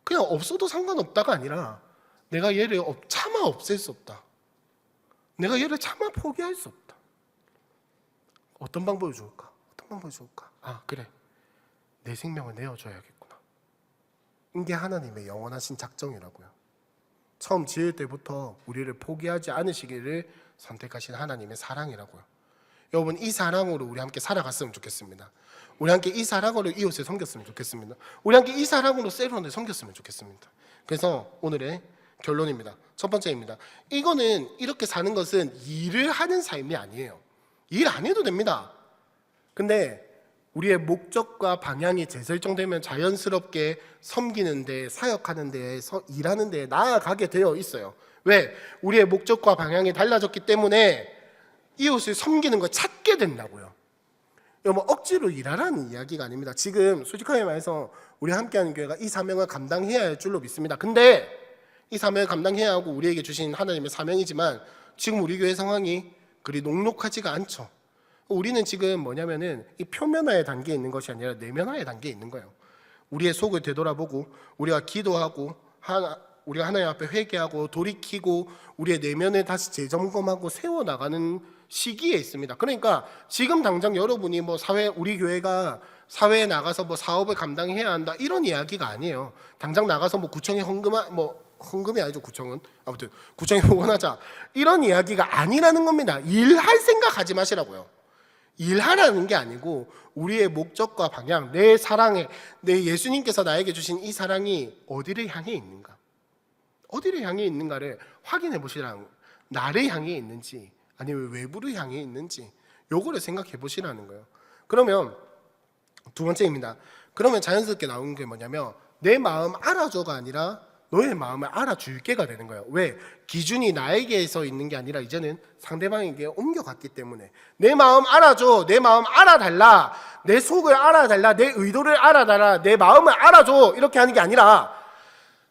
Speaker 1: 그냥 없어도 상관없다가 아니라 내가 얘를 차마 없앨 수 없다. 내가 얘를 차마 포기할 수 없다. 어떤 방법이 좋을까? 어떤 방법이 좋을까? 그래. 내 생명을 내어줘야겠구나. 이게 하나님의 영원하신 작정이라고요. 처음 지을 때부터 우리를 포기하지 않으시기를 선택하신 하나님의 사랑이라고요. 여러분, 이 사랑으로 우리 함께 살아갔으면 좋겠습니다. 우리 함께 이 사랑으로 이웃을 섬겼으면 좋겠습니다. 우리 함께 이 사랑으로 세론을 섬겼으면 좋겠습니다. 그래서 오늘의 결론입니다. 첫 번째입니다. 이거는 이렇게 사는 것은 일을 하는 삶이 아니에요. 일 안 해도 됩니다. 근데 우리의 목적과 방향이 재설정되면 자연스럽게 섬기는 데, 사역하는 데에서 일하는 데에 나아가게 되어 있어요. 왜? 우리의 목적과 방향이 달라졌기 때문에 이웃을 섬기는 걸 찾게 된다고요. 뭐 억지로 일하라는 이야기가 아닙니다. 지금 솔직하게 말해서 우리 함께하는 교회가 이 사명을 감당해야 할 줄로 믿습니다. 근데 이 사명을 감당해야 하고 우리에게 주신 하나님의 사명이지만 지금 우리 교회 상황이 그리 녹록하지가 않죠. 우리는 지금 뭐냐면은 이 표면화의 단계에 있는 것이 아니라 내면화의 단계에 있는 거예요. 우리의 속을 되돌아보고 우리가 기도하고 우리가 하나님 앞에 회개하고 돌이키고 우리의 내면을 다시 재점검하고 세워나가는 시기에 있습니다. 그러니까 지금 당장 여러분이 뭐 우리 교회가 사회에 나가서 뭐 사업을 감당해야 한다 이런 이야기가 아니에요. 당장 나가서 뭐 구청에 헌금이 아니죠. 구청은 아무튼 구청에 후원하자 이런 이야기가 아니라는 겁니다. 일할 생각하지 마시라고요. 일하라는 게 아니고 우리의 목적과 방향, 내 사랑에 내 예수님께서 나에게 주신 이 사랑이 어디를 향해 있는가, 어디를 향해 있는가를 확인해 보시라는 거예요. 나를 향해 있는지 아니면 외부를 향해 있는지 요거를 생각해 보시라는 거예요. 그러면 두 번째입니다. 그러면 자연스럽게 나오는 게 뭐냐면 내 마음 알아줘가 아니라 너의 마음을 알아줄게가 되는 거예요. 왜? 기준이 나에게서 있는 게 아니라 이제는 상대방에게 옮겨갔기 때문에 내 마음 알아줘, 내 마음 알아달라, 내 속을 알아달라, 내 의도를 알아달라, 내 마음을 알아줘 이렇게 하는 게 아니라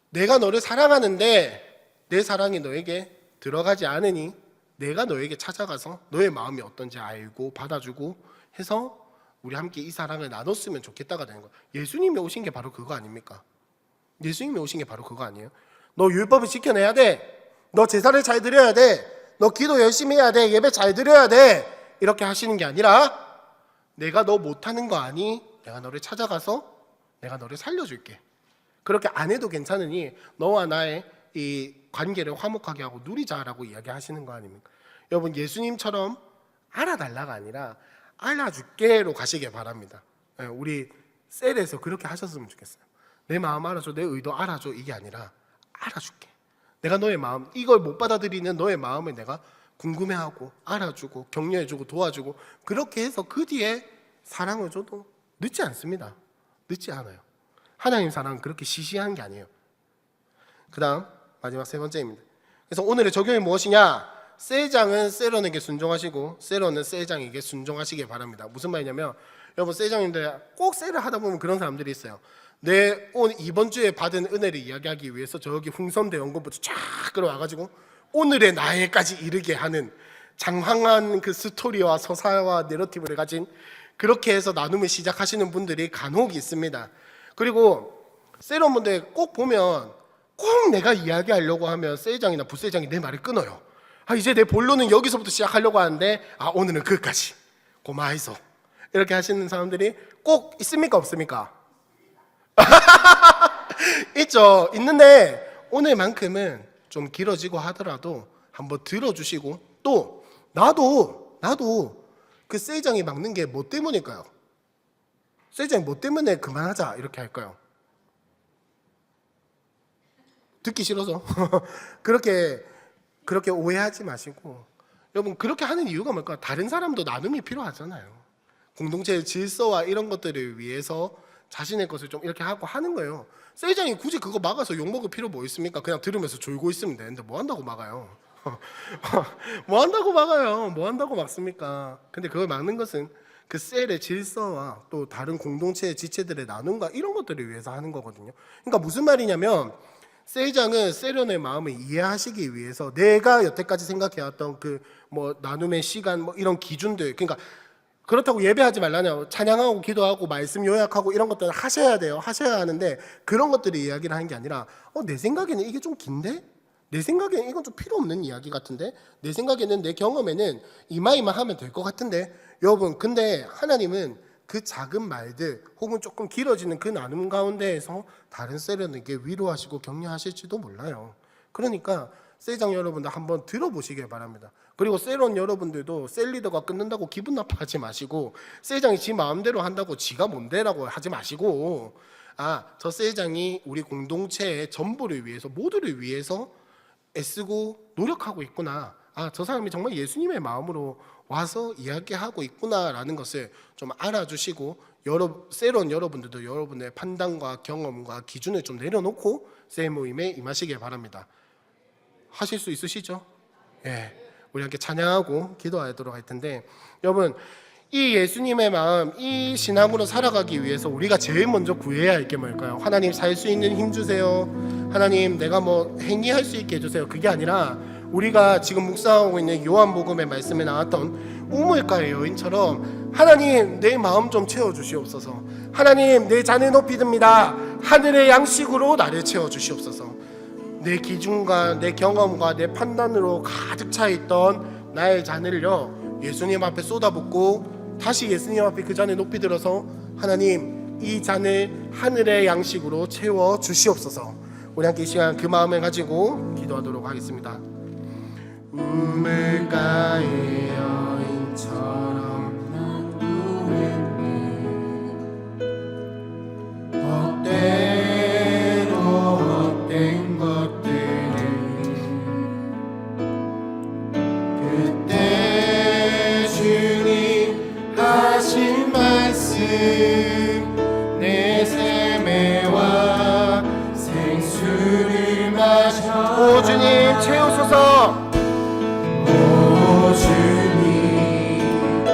Speaker 1: 내가 너를 사랑하는데 내 사랑이 너에게 들어가지 않으니 내가 너에게 찾아가서 너의 마음이 어떤지 알고 받아주고 해서 우리 함께 이 사랑을 나눴으면 좋겠다가 되는 거예요. 예수님이 오신 게 바로 그거 아닙니까? 예수님이 오신 게 바로 그거 아니에요? 너 율법을 지켜내야 돼. 너 제사를 잘 드려야 돼. 너 기도 열심히 해야 돼. 예배 잘 드려야 돼. 이렇게 하시는 게 아니라 내가 너 못하는 거 아니? 내가 너를 찾아가서 내가 너를 살려줄게. 그렇게 안 해도 괜찮으니 너와 나의 이 관계를 화목하게 하고 누리자라고 이야기하시는 거 아닙니까? 여러분, 예수님처럼 알아달라가 아니라 알아줄게로 가시길 바랍니다. 우리 셀에서 그렇게 하셨으면 좋겠어요. 내 마음 알아줘, 내 의도 알아줘, 이게 아니라 알아줄게. 내가 너의 마음, 이걸 못 받아들이는 너의 마음을 내가 궁금해하고 알아주고 격려해주고 도와주고, 그렇게 해서 그 뒤에 사랑을 줘도 늦지 않습니다. 늦지 않아요. 하나님 사랑은 그렇게 시시한 게 아니에요. 그 다음 마지막 세 번째입니다. 그래서 오늘의 적용이 무엇이냐? 셀장은 셀원에게 순종하시고 셀원은 셀장에게 순종하시길 바랍니다. 무슨 말이냐면, 여러분, 셀장님들 꼭 셀을 하다 보면 그런 사람들이 있어요. 내 이번 주에 받은 은혜를 이야기하기 위해서 저기 흥선대 연구부터 쫙 끌어와가지고 오늘의 나에까지 이르게 하는 장황한 그 스토리와 서사와 내러티브를 가진, 그렇게 해서 나눔을 시작하시는 분들이 간혹 있습니다. 그리고 셀원분들 꼭 보면 꼭 내가 이야기하려고 하면 셀장이나 부셀장이 내 말을 끊어요. 이제 내 본론은 여기서부터 시작하려고 하는데 오늘은 거기까지 고마해서, 이렇게 하시는 사람들이 꼭 있습니까 없습니까? 있죠. 있는데 오늘만큼은 좀 길어지고 하더라도 한번 들어주시고, 또 나도 그 셀장이 막는 게 뭐 때문일까요? 셀장이 뭐 때문에 그만하자 이렇게 할까요? 듣기 싫어서. 그렇게 오해하지 마시고, 여러분, 그렇게 하는 이유가 뭘까? 다른 사람도 나눔이 필요하잖아요. 공동체의 질서와 이런 것들을 위해서 자신의 것을 좀 이렇게 하고 하는 거예요. 셀장이 굳이 그거 막아서 욕먹을 필요 뭐 있습니까? 그냥 들으면서 졸고 있으면 되는데 뭐 한다고 막아요? 뭐 한다고 막아요? 뭐 한다고 막습니까? 근데 그걸 막는 것은 그 셀의 질서와 또 다른 공동체의 지체들의 나눔과 이런 것들을 위해서 하는 거거든요. 그러니까 무슨 말이냐면, 셀장은 셀원의 마음을 이해하시기 위해서 내가 여태까지 생각해왔던 그 뭐 나눔의 시간 뭐 이런 기준들, 그러니까 그렇다고 예배하지 말라냐, 찬양하고 기도하고 말씀 요약하고 이런 것들을 하셔야 돼요. 하셔야 하는데, 그런 것들을 이야기를 하는 게 아니라 내 생각에는 이게 좀 긴데? 내 생각에는 이건 좀 필요 없는 이야기 같은데? 내 생각에는, 내 경험에는 이마이마 하면 될 것 같은데? 여러분, 근데 하나님은 그 작은 말들 혹은 조금 길어지는 그 나눔 가운데에서 다른 셀원에게 위로하시고 격려하실지도 몰라요. 그러니까 셀장 여러분들 한번 들어보시길 바랍니다. 그리고 셀원 여러분들도 셀 리더가 끊는다고 기분 나빠하지 마시고, 셀장이 지 마음대로 한다고 지가 뭔데라고 하지 마시고, 저 셀장이 우리 공동체의 전부를 위해서, 모두를 위해서 애쓰고 노력하고 있구나, 저 사람이 정말 예수님의 마음으로 와서 이야기하고 있구나라는 것을 좀 알아주시고, 셀원 여러분들도 여러분의 판단과 경험과 기준을 좀 내려놓고 셀 모임에 임하시길 바랍니다. 하실 수 있으시죠? 예, 우리 함께 찬양하고 기도하도록 할 텐데, 여러분, 이 예수님의 마음, 이 신앙으로 살아가기 위해서 우리가 제일 먼저 구해야 할 게 뭘까요? 하나님, 살 수 있는 힘 주세요. 하나님, 내가 뭐 행위할 수 있게 해주세요. 그게 아니라 우리가 지금 묵상하고 있는 요한복음의 말씀에 나왔던 우물가의 여인처럼, 하나님, 내 마음 좀 채워주시옵소서. 하나님, 내 잔을 높이 듭니다. 하늘의 양식으로 나를 채워주시옵소서. 내 기준과 내 경험과 내 판단으로 가득 차 있던 나의 잔을요, 예수님 앞에 쏟아붓고 다시 예수님 앞에 그 잔을 높이 들어서, 하나님, 이 잔을 하늘의 양식으로 채워 주시옵소서. 우리 함께 이 시간 그 마음을 가지고 기도하도록 하겠습니다. 우물가의 여인처럼 헛되로 헛된 것들은 그때 주님 하신 말씀, 내 샘에와 생수를 마셔. 오 주님, 채우소서. 오 주님,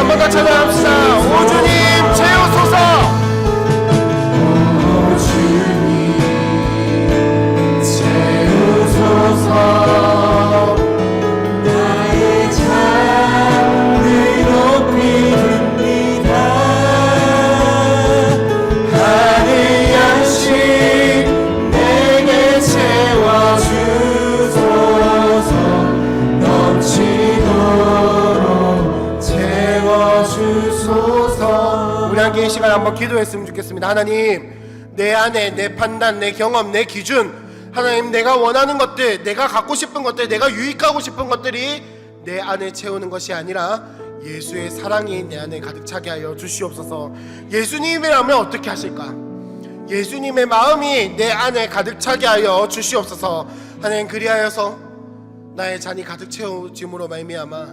Speaker 1: 한 번 더 찬양합시다. 오 주님 채우소서.
Speaker 3: 나의 잠을 높이 듭니다. 하늘 양식 내게 채워주소서. 넘치도록 채워주소서.
Speaker 1: 우리 함께 이 시간 한번 기도했으면 좋겠습니다. 하나님, 내 안에 내 판단, 내 경험, 내 기준, 하나님 내가 원하는 것들, 내가 갖고 싶은 것들, 내가 유익하고 싶은 것들이 내 안에 채우는 것이 아니라 예수의 사랑이 내 안에 가득 차게 하여 주시옵소서. 예수님이라면 어떻게 하실까? 예수님의 마음이 내 안에 가득 차게 하여 주시옵소서. 하나님, 그리하여서 나의 잔이 가득 채워짐으로 말미암아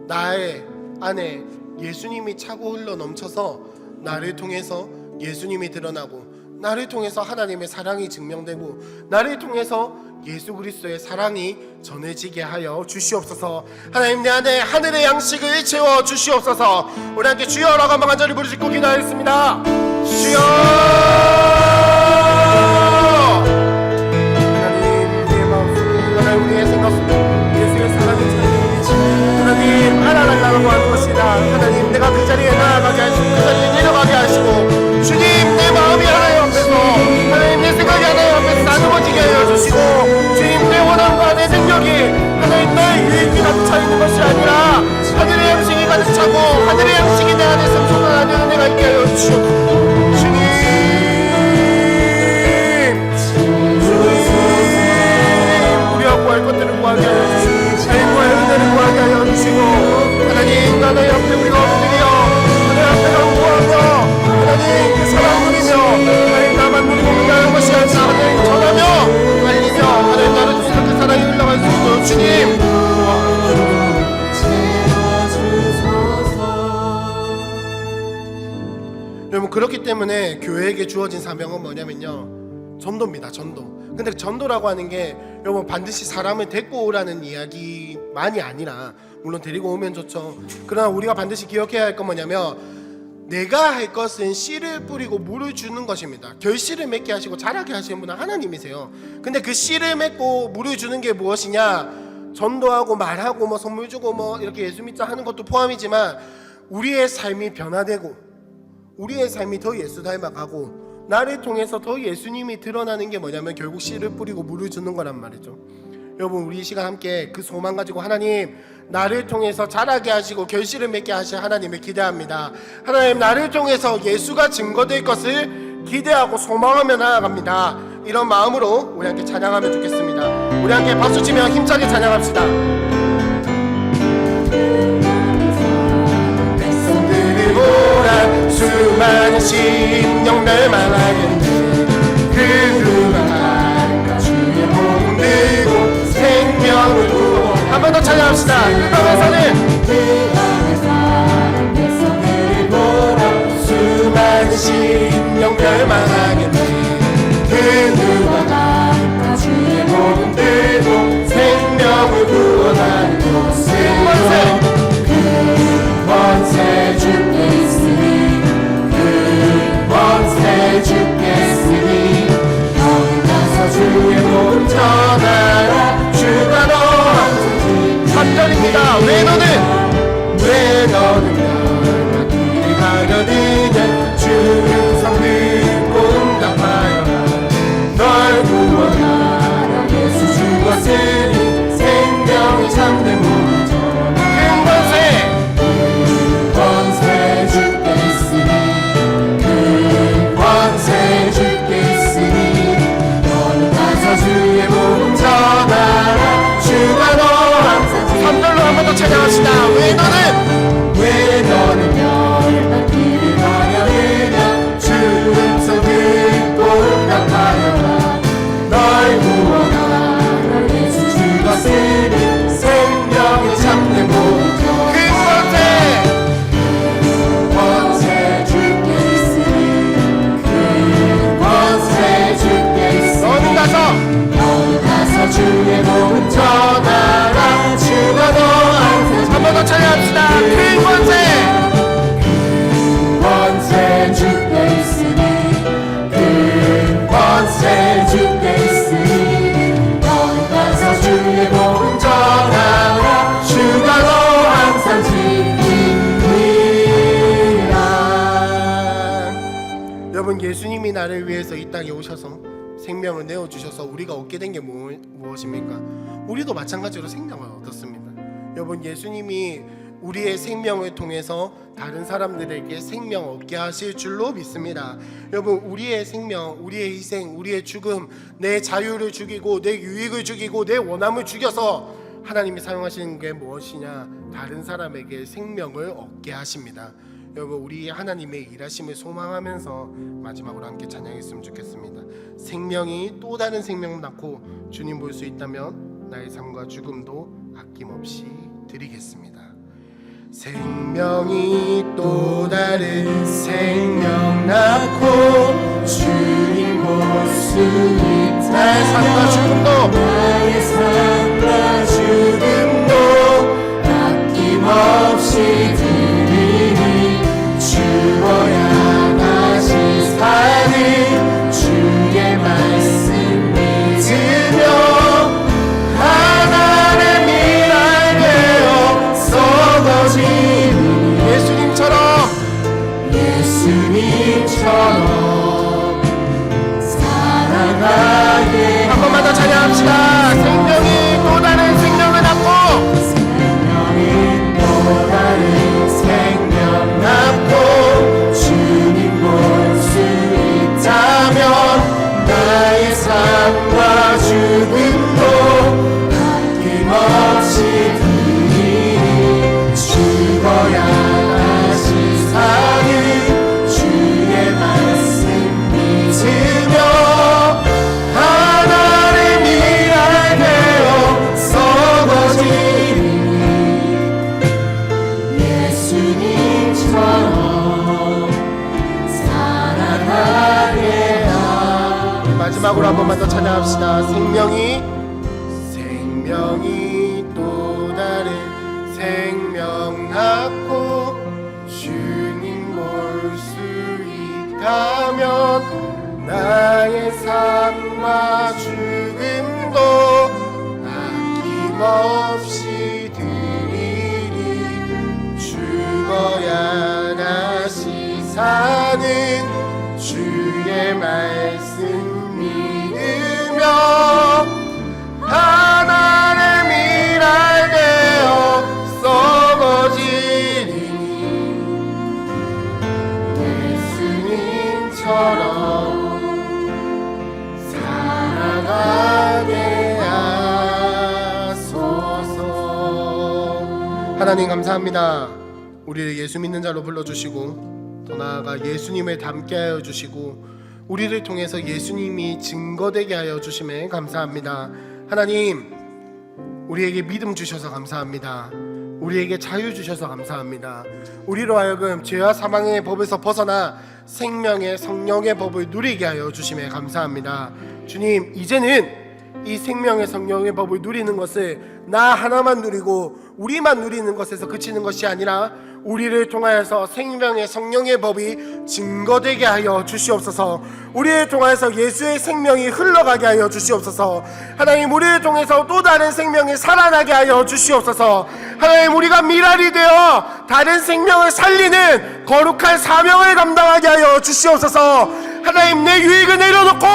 Speaker 1: 나의 안에 예수님이 차고 흘러 넘쳐서 나를 통해서 예수님이 드러나고, 나를 통해서 하나님의 사랑이 증명되고, 나를 통해서 예수 그리스도의 사랑이 전해지게 하여 주시옵소서. 하나님, 내 안에 하늘의 양식을 채워 주시옵소서. 우리 함께 주여라고 한번 간절히 부르짖고 기도하겠습니다. 주여. 하나님, 우리의 마음속에, 하나님 우리의 생각 속에 예수의 사랑이 전해지고, 하나님 알아달라고 하는 것이다. 하나님, 내가 그 자리에 나아가게 하시고 그 자리에 내려가게 하시고, 주님 내 마음이 하나님 앞에서, 하나님 내 생각이 하나님 앞에서 나누어지게 하여 주시고, 주님 내 원함과 내 능력이 하나님 나의 유익이 가득 차 있는 것이 아니라 하늘의 양식이 가득 차고 하늘의 양식이 내 안에 생존하는 은혜가 있게 하여 주시옵소서. 주님, 우리가 구할 것들을 구하게 하여 주시고, 하나님 구할 은혜를 구하게 하여 주시고, 하나님 나의 앞에 우리가 엎드려 하나님 앞에 간구하며 하나님 그 사랑 누리며, 하나님 나만 누리고 끝나는 것이 아니라 하나님 전하며 알리며 하나님 나를 통해서 그 사랑이 흘러갈 수 있도록 주님 여러분, 그렇기 때문에 교회에게 주어진 사명은 뭐냐면요, 전도입니다. 전도. 근데 전도라고 하는 게 여러분 반드시 사람을 데리고 오라는 이야기만이 아니라, 물론 데리고 오면 좋죠. 그러나 우리가 반드시 기억해야 할 건 뭐냐면, 내가 할 것은 씨를 뿌리고 물을 주는 것입니다. 결실을 맺게 하시고 자라게 하시는 분은 하나님이세요. 근데 그 씨를 맺고 물을 주는 게 무엇이냐? 전도하고 말하고 뭐 선물 주고 뭐 이렇게 예수 믿자 하는 것도 포함이지만, 우리의 삶이 변화되고 우리의 삶이 더 예수 닮아가고 나를 통해서 더 예수님이 드러나는 게 뭐냐면 결국 씨를 뿌리고 물을 주는 거란 말이죠. 여러분, 우리 이 시간 함께 그 소망 가지고 하나님 나를 통해서 자라게 하시고 결실을 맺게 하실 하나님을 기대합니다. 하나님, 나를 통해서 예수가 증거될 것을 기대하고 소망하며 나아갑니다. 이런 마음으로 우리 함께 찬양하면 좋겠습니다. 우리 함께 박수치며 힘차게 찬양합시다. 백성들이 보라 수많은 심령 멸망하겠네. 그들만 주의 복음 들고 생명을 구워. 한 번 더 찬양합시다. 그 밤에 사는 백성들이 보라 수많은 심령 멸망하겠네. 그들만 주의 복음 들고 생명을 구원하는 곳에 그 권세 주께 있으니, 그 권세 주께 있으니, 너는 가서 주의 복음 전하라. 주가 너를 3절입니다. 왜 너는 나를 가려느냐. 주의 성 듣고 온다. 예수님이 나를 위해서 이 땅에 오셔서 생명을 내어주셔서 우리가 얻게 된 게 무엇입니까? 우리도 마찬가지로 생명을 얻었습니다. 여러분, 예수님이 우리의 생명을 통해서 다른 사람들에게 생명 얻게 하실 줄로 믿습니다. 여러분, 우리의 생명, 우리의 희생, 우리의 죽음, 내 자유를 죽이고 내 유익을 죽이고 내 원함을 죽여서 하나님이 사용하시는 게 무엇이냐? 다른 사람에게 생명을 얻게 하십니다. 여러분, 우리 하나님의 일하심을 소망하면서 마지막으로 함께 찬양했으면 좋겠습니다. 생명이 또 다른 생명을 낳고 주님 볼 수 있다면 나의 삶과 죽음도 아낌없이 드리겠습니다. 생명이 또 다른 생명 낳고 주님 볼 수 있다면 나의 삶과 죽음도 아낌없이 드리니 주어야 다시 사는 주의 말씀 믿으며 하나의 미랄 되어 썩어지니 예수님처럼 사랑하게 한 번만 더 찬양합시다. 생명이 또 다른 생명을 낳고 생명 낳고 주님 볼 수 있다면 나의 삶과 죽음도 아낌없이 드리니 죽어야 다시 사는 주의 말씀 믿으며 하나의 미랄 되어 썩어지니 마지막으로 한 번만 더 찬양합시다. 생명이 또 다른 생명 낳고 주님 볼 수 있다면 나의 삶과 죽음도 아낌없이 드리리 죽어야 다시 사는 주의 말씀 믿으며 하나의 미랄 되어 썩어지리니 예수님처럼 살아가게 하소서. 하나님 감사합니다. 우리를 예수 믿는 자로 불러주시고 더 나아가 예수님을 닮게 하여 주시고 우리를 통해서 예수님이 증거되게 하여 주심에 감사합니다. 하나님, 우리에게 믿음 주셔서 감사합니다. 우리에게 자유 주셔서 감사합니다. 우리로 하여금 죄와 사망의 법에서 벗어나 생명의 성령의 법을 누리게 하여 주심에 감사합니다. 주님, 이제는 이 생명의 성령의 법을 누리는 것을 나 하나만 누리고 우리만 누리는 것에서 그치는 것이 아니라 우리를 통하여서 생명의 성령의 법이 증거되게 하여 주시옵소서. 우리를 통하여서 예수의 생명이 흘러가게 하여 주시옵소서. 하나님, 우리를 통해서 또 다른 생명이 살아나게 하여 주시옵소서. 하나님, 우리가 미랄이 되어 다른 생명을 살리는 거룩한 사명을 감당하게 하여 주시옵소서. 하나님, 내 유익을 내려놓고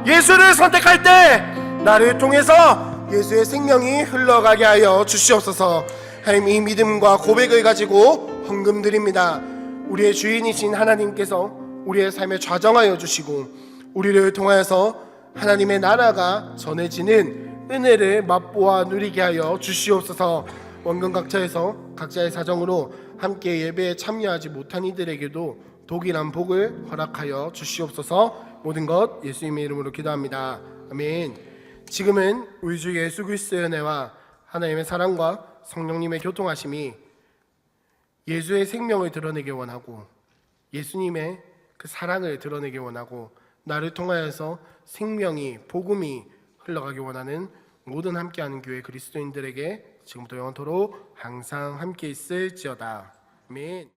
Speaker 1: 예수를 선택할 때 나를 통해서 예수의 생명이 흘러가게 하여 주시옵소서. 하나님, 이 믿음과 고백을 가지고 헌금 드립니다. 우리의 주인이신 하나님께서 우리의 삶에 좌정하여 주시고 우리를 통하여서 하나님의 나라가 전해지는 은혜를 맛보아 누리게 하여 주시옵소서. 원금 각처에서 각자의 사정으로 함께 예배에 참여하지 못한 이들에게도 독일한 복을 허락하여 주시옵소서. 모든 것 예수님의 이름으로 기도합니다. 아멘. 지금은 우리 주 예수 그리스도의 은혜와 하나님의 사랑과 성령님의 교통하심이 예수의 생명을 드러내기 원하고 예수님의 그 사랑을 드러내기 원하고 나를 통하여서 생명이 복음이 흘러가기 원하는 모든 함께하는 교회 그리스도인들에게 지금부터 영원토록 항상 함께 있을지어다. 아멘.